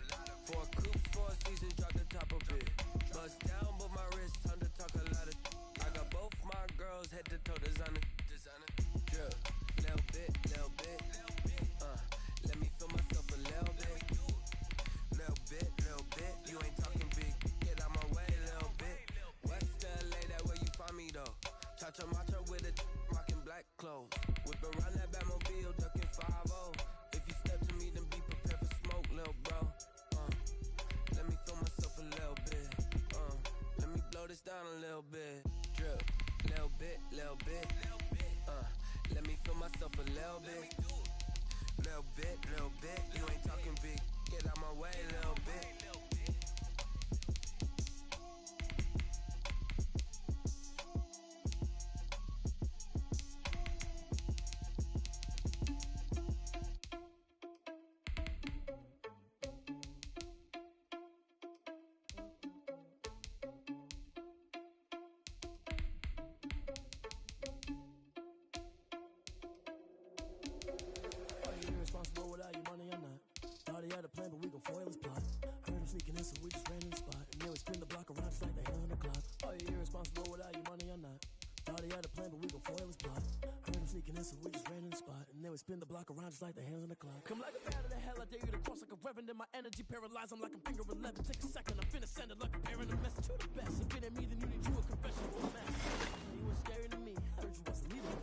4 coops, 4 seasons, drop the top of it. Bust down, but my wrist, time to talk a lot of. I got both my girls, head to toe designer. Drip, little bit, little bit. Let me feel myself a little bit. Little bit, little bit. You ain't talking big. Get out my way, little bit. West LA, that where you find me though. Cha-cha macha with a rockin' black clothes. Whip around that Batmobile, ducking 5-0. If you step to me, then be prepared for smoke, little bro. Let me feel myself a little bit. Let me blow this down a little bit. Drip, little bit, little bit. Let me feel myself a little bit. Little bit, little bit. You ain't talking big. Get out my way, little bit.
Are you irresponsible without your money or not? Thought he had a plan, but we gon' foil his plot. Heard him sneaking in, so we just ran in the spot. And then we spin the block around just like the hands on the clock. Are you irresponsible without your money or not? Thought he had a plan, but we gon' foil his plot. Heard him sneaking in, so we just ran in the spot. And then we spin the block around just like the hands on the clock. Come like a bat of the hell, I dare you to cross like a reverend. In my energy paralyzed, I'm like I'm finger 11. Take a second, I'm finna send it like a parent. A message to the best. If it ain't me, then you need you a confession for a mess. You was scary to me. Heard you wasn't leaving.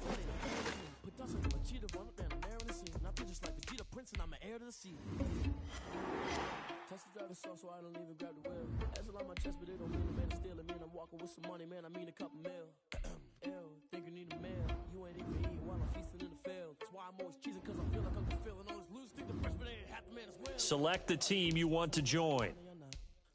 Put dust on a cheetah, run up and I'm there in the scene. And I feel just like Vegeta Prince and I'm an heir to the sea. Test the driver's sauce so I don't even grab the wheel. As on my chest, but it don't mean a man to steal it. Man, I'm walking with some money, man, I mean a couple mil. Ew, think you need a meal. You ain't even eating while I'm feasting in the field. That's why I'm always cheesing, cause I feel like I'm fulfilling all this losing. Think the freshman ain't half the man as well.
Select the team you want to join.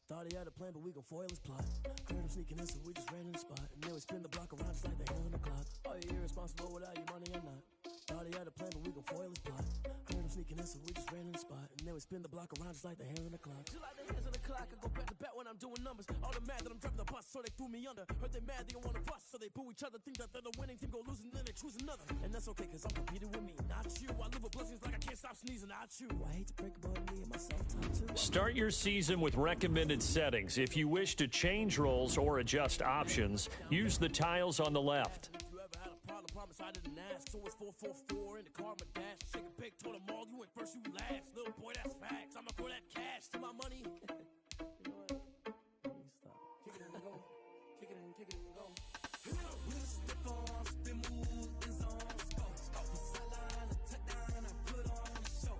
Thought he had a plan, but we gon' foil his plot. Heard Heard them sneaking in, so we just ran in the spot. And they would spin the block around just like the hands on the clock. Are you irresponsible without your money or not? Thought he had a plan, but we gon' foil his plot. Heard him sneaking in, so we just ran in the spot. And they would spin the block around just like the hands on the clock. Just like the hands on the clock, I go back to back when I'm doing numbers. All the mad that I'm driving the bus, so they threw me under. Heard they mad, they don't wanna bust, so they boo each other. Think that they're the winning team, go losing, then they choose another. And that's okay, cause I'm competing with me, not you. I live with blessings like I can't stop sneezing, not you. I hate to break about me and myself time too.
Start your season with recommended settings. If you wish to change roles or adjust options, use the tiles on the left.
If you ever had a problem, promise I didn't ask. So it's 444 in the car, my dash. Shake a big, told them all, you went first, you last. Little boy, that's facts. I'ma throw that cash to my money. You know what? Let me stop. Kick it and go. Kick it and go. With the form, spin move, is on scope. Scope the sideline, a touchdown, I put on the show.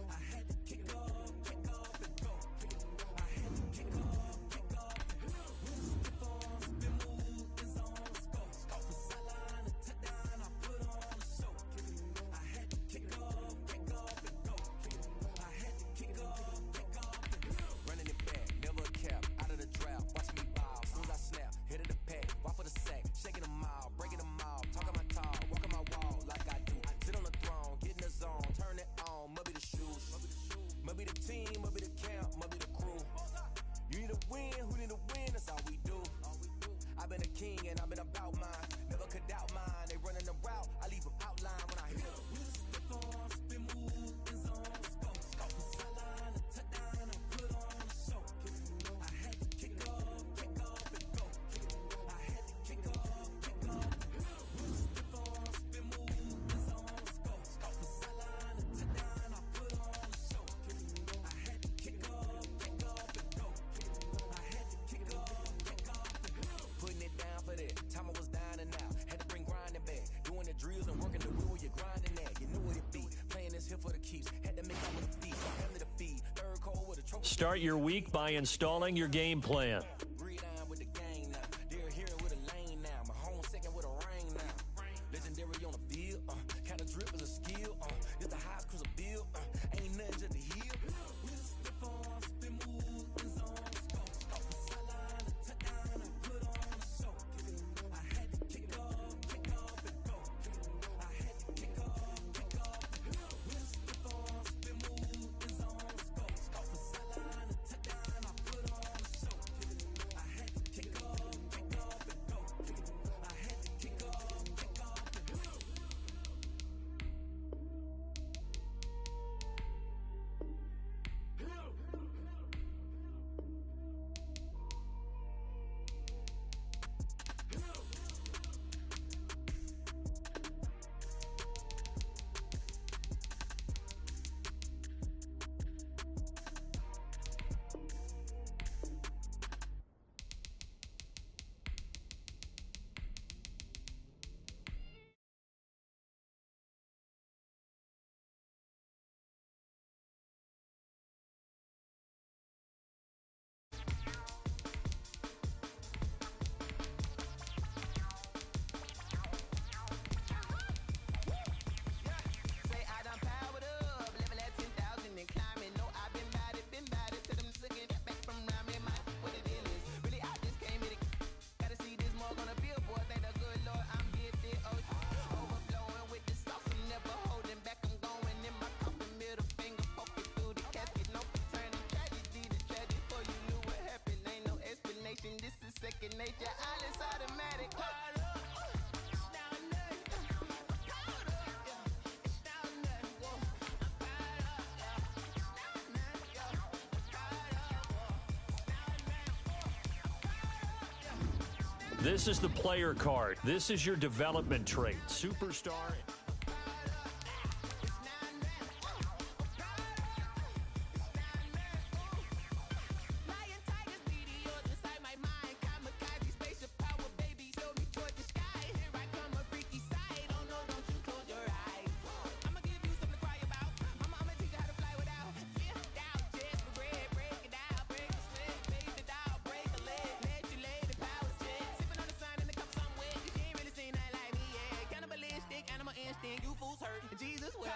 I had to kick off and go. I had to kick off and go. With the form, spin move, is on scope. Scope the sideline, a touchdown, I put on the show. I had to kick off and go. I had to kick off and go.
Running it back, never a cap, out of the drought. Watch me ball, soon as I snap, hit of the pack, walk for the sack, shaking them all, breaking them all, talking my talk, walking my wall like I do. Sit on the throne, get in the zone, turn it on, must be the shoes, must be the team, must be the camp, must be the crew. You need a win, who need a win, that's all we do. I've been a king and I've been about mine, never could doubt mine. They running the route, I leave them outline when I hit them.
Spin move is on scope. Scope the sideline, a touchdown, I put on the show. I had to kick off and go. I had to kick off and go. Spin move is on scope. Scope the sideline, a touchdown, I put on the show. I had to kick off and go. I had to kick off and go.
Putting it down for that, time I was down and out, had to bring grinding back, doing the drills and working the wheel, you're grinding that, you knew what it be, playing this here for the keeps, had to make out with a feed, family to feed, third cold with a trophy.
Start your week by installing your game plan.
Breathe on with the gang now, dear hearing with a lane now, my home second with a rain now, legendary on the field, kind of drip is a skill, it's the highest cruiser bill, ain't nothing just to heal.
Spin move is on scope. Scope the sideline, a touchdown, I put on the show. I had to kick off and go. I had to kick off and go. Spin move is on scope. Scope the sideline, a touchdown, I put on the show. I had to kick off and go. I had to kick off and go.
Say I done powered up, level at 10,000 and climbing. No, I've been bad it to them looking back from round me. My what the deal is, really I just came here to gotta see this mug on a billboard. Thank the good Lord I'm gifted. Oh, overflowing with the sauce, I'm never holding back. I'm going in my coffin, middle finger poking through the casket. No paternity, tragedy, the tragedy for you knew what happened. Ain't no explanation. This is second nature. All is automatic.
This is the player card. This is your development trait. Superstar.
Lion, tigers, meteors inside my mind. Kamikaze, spaceship power, baby, show me toward the sky. Here I come, a freaky side. Oh no, don't you close your eyes. I'ma give you something to cry about. I'ma teach you how to fly without fear. Doubt, just regret. Break it out, break the slit, face it out, break a leg. Let you lay the power check. Sipping on the sun in the cup somewhere. You ain't really seen that like me, yeah. Cannibalistic, animal instinct. You fools hurt. Jesus will.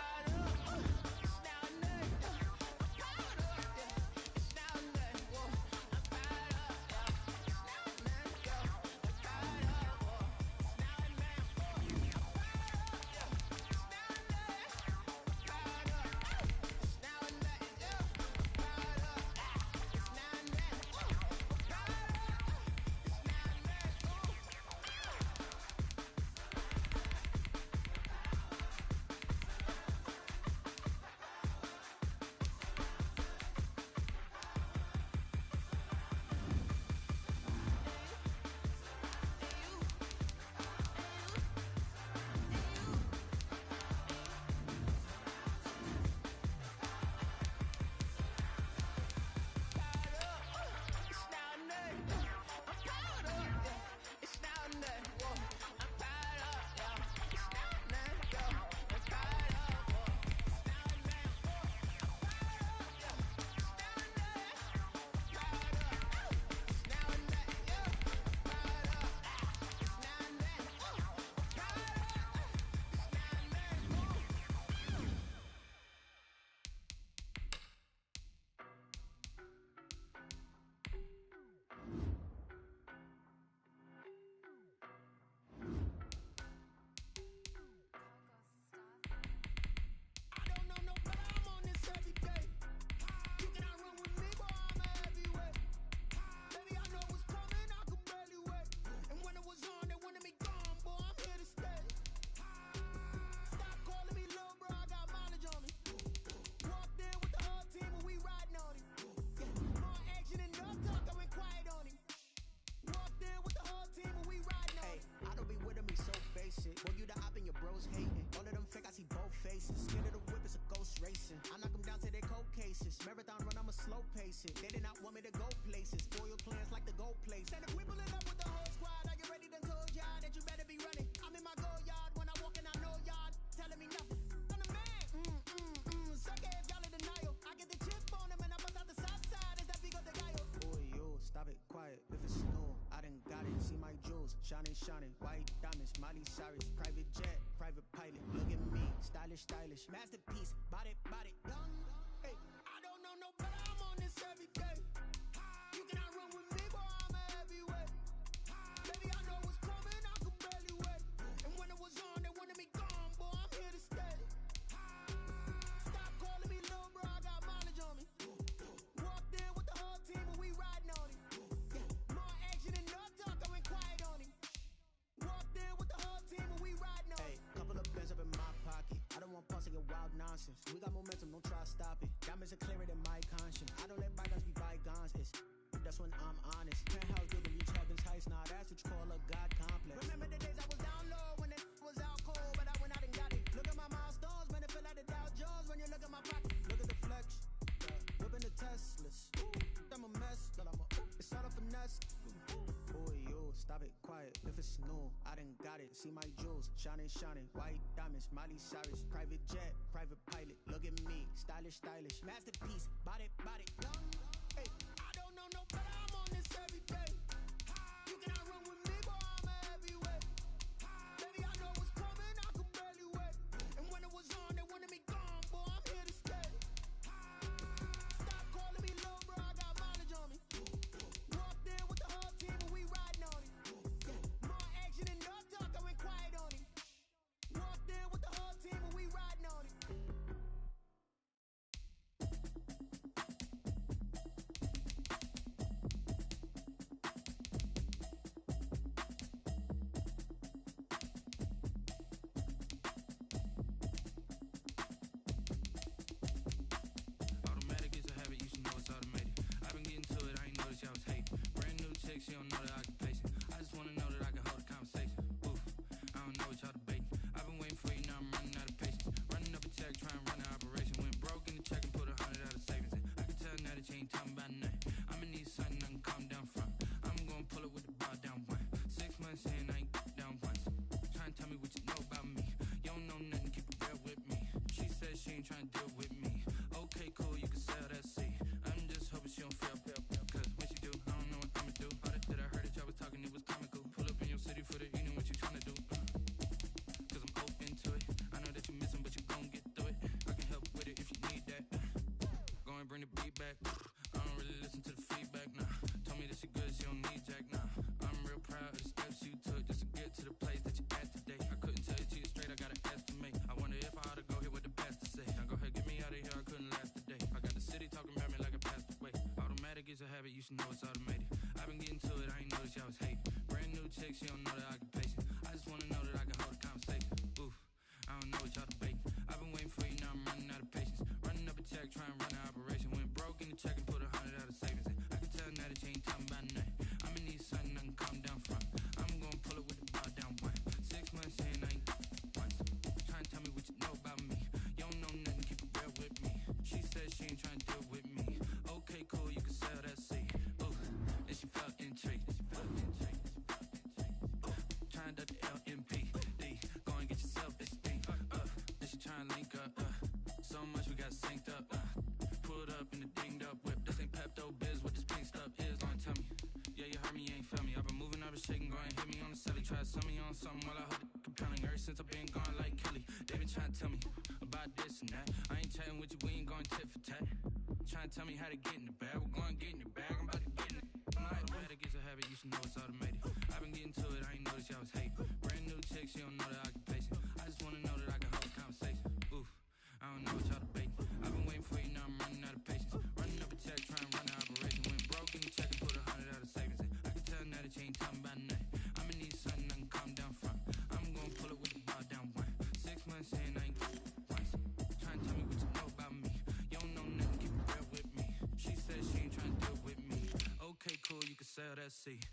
was hating. All of them fake, I see both faces. Scared of the whip, it's a ghost racing. I knock them down to their cold cases. Marathon run, I'ma slow pace it. They did not want me to go places. Foil plans like the gold place. And if we pulling up with the whole squad, are you ready? Done told y'all that you better be running. I'm in my go yard. When I walk in, I know y'all telling me nothing. I'm the man. Suck it if y'all in denial. I get the chip on them and I bust out the south side. Is that Vigo de Gallo? Boy, yo, stop it, quiet. If it's snow, I done got it. See my jewels, shining, shining. White diamonds, Miley Cyrus. Private jet, private pilot. Look at me, stylish, stylish. Masterpiece, body, body. Young, hey, I don't know no better. I'm on this every day. You cannot run with me, boy, I'm a heavyweight. Baby, I know what's coming, I could barely wait. And when it was on, they wanted me gone, boy, I'm here to stay. Stop calling me little bro, I got mileage on me. Walked in with the whole team and we riding on it. More action and no talk, I went quiet on him. Walked in with the whole team and we riding on it. Hey, couple of bands up in my pocket. I don't want pause to get wild nonsense. We got momentum, don't try to stop it. Diamonds are clearer than my conscience. I don't let bygones be bygones. That's when I'm honest. Penthouse building reach heaven's heights. Nah, that's what you call a God complex. Remember the days I was down low when it was out cold, but I went out and got it. Look at my milestones, man, it feel like the Dow Jones when you look at my pocket. Look at the flex, whipping the Teslas. I'm a mess, but it's all a finesse. Boy, yo, stop it, quiet. If it's snow, I done got it. See my jewels, shining, shining. White diamonds, Miley Cyrus. Private jet, private pilot. Look at me, stylish, stylish. Masterpiece, body, body. Young, hey, I don't know no better. I'm on this every day. You cannot run with me, boy, I'm a heavyweight. Baby, I know what's coming, I could barely wait. And when it was on, they wanted me gone, boy, I'm here to stay. Stop calling me little bro, I got mileage on me. Walked in with the whole team and we riding on it. More action and no talk, I went quiet on him. Walked in with the whole team and we riding on it.
Automatic is a habit, you should know it's automated. I've been getting to it, I ain't noticed y'all was hating. Brand new chick, she don't know the occupation. I just wanna know that I can hold a conversation. Oof, I don't know what y'all debating. I've been waiting for you, now I'm running out of patience. Running up a check, trying to run an operation. Went broke in the check and put 100 out of savings in. I can tell now that you ain't talking about nothing. I'ma need something I can calm down from. I'm gonna pull it with the bar down one. 6 months in, I ain't down once. Trying to tell me what you know about me. You don't know nothing, keep it real with me. She said she ain't trying to deal with me. Okay, cool, you can sell that seat. I'm just hoping she don't feel. Cause when she do, I don't know what I'ma do. All that I heard that y'all was talking, it was comical. Pull up in your city for the evening, what you tryna do? Cause I'm open to it. I know that you missing, but you gon' get through it. I can help with it if you need that. Go and bring the beat back. I don't really listen to the feedback, nah. Told me that she good, she don't need Jack, nah. I'm real proud of the steps you took just to get to the place that you at today. I couldn't tell you to you straight, I gotta estimate. I wonder if I ought to go here with the best to say. Now go ahead, get me out of here, I couldn't last a day. I got the city talking about me like I passed away. Automatic is a habit, you should know it's automated. I've been getting to it, I ain't noticed y'all was hating. Brand new chick, she don't know the occupation. I just wanna know that I can hold a conversation. Oof, I don't know what y'all debating. I've been waiting for you, now I'm running out of patience. Running up a check, trying to run an operation. Went broke in the check and put 100 out of savings in. I can tell now that you ain't talking about nothing. I'ma need something I can calm down from. I'm gonna pull it with the bar down one. 6 months in, I ain't once. Trying to tell me what you know about me. You don't know nothing, keep it real with me. She said she ain't trying to deal with me. Okay, cool, you can sell that seat. Ooh, and she felt intrigued. Trying to duck the LMP. Go and get your self-esteem. Then she trying to link up. So much we got synced up. Pulled up in the dinged up whip. This ain't Pepto-Biz, what this pink stuff is. Don't tell me. Yeah, you heard me, you ain't feel me. I've been moving, I've been shaking, go and hit me on the celly. Try to sell me on something while I hold it compelling. Ever since I've been gone like Kelly, they been trying to tell me about this and that. I ain't chatting with you, we ain't going tit for tat. Trying to tell me how to get in the bag. We're going to get in the bag, I'm about to get in it. Automatic is a habit, you should know it's automated. I've been getting to it, I ain't noticed y'all was hating. Brand new chick, she don't know the occupation. I just wanna know that I can hold a conversation. Oof, I don't know what y'all debating. I've been waiting for you, now I'm running out of patience. Running up a check, trying to run an operation. Went broke in the check and put 100 out of savings in. I can tell now that you ain't talking about nothing. I'ma need something I can calm down from. I'm gonna pull it with the bar down one. 6 months in, I ain't once. Trying to tell me what you know about me. You don't know nothing, keep it real with me. She said she ain't trying to deal with me. Okay, cool, you can sell that seat.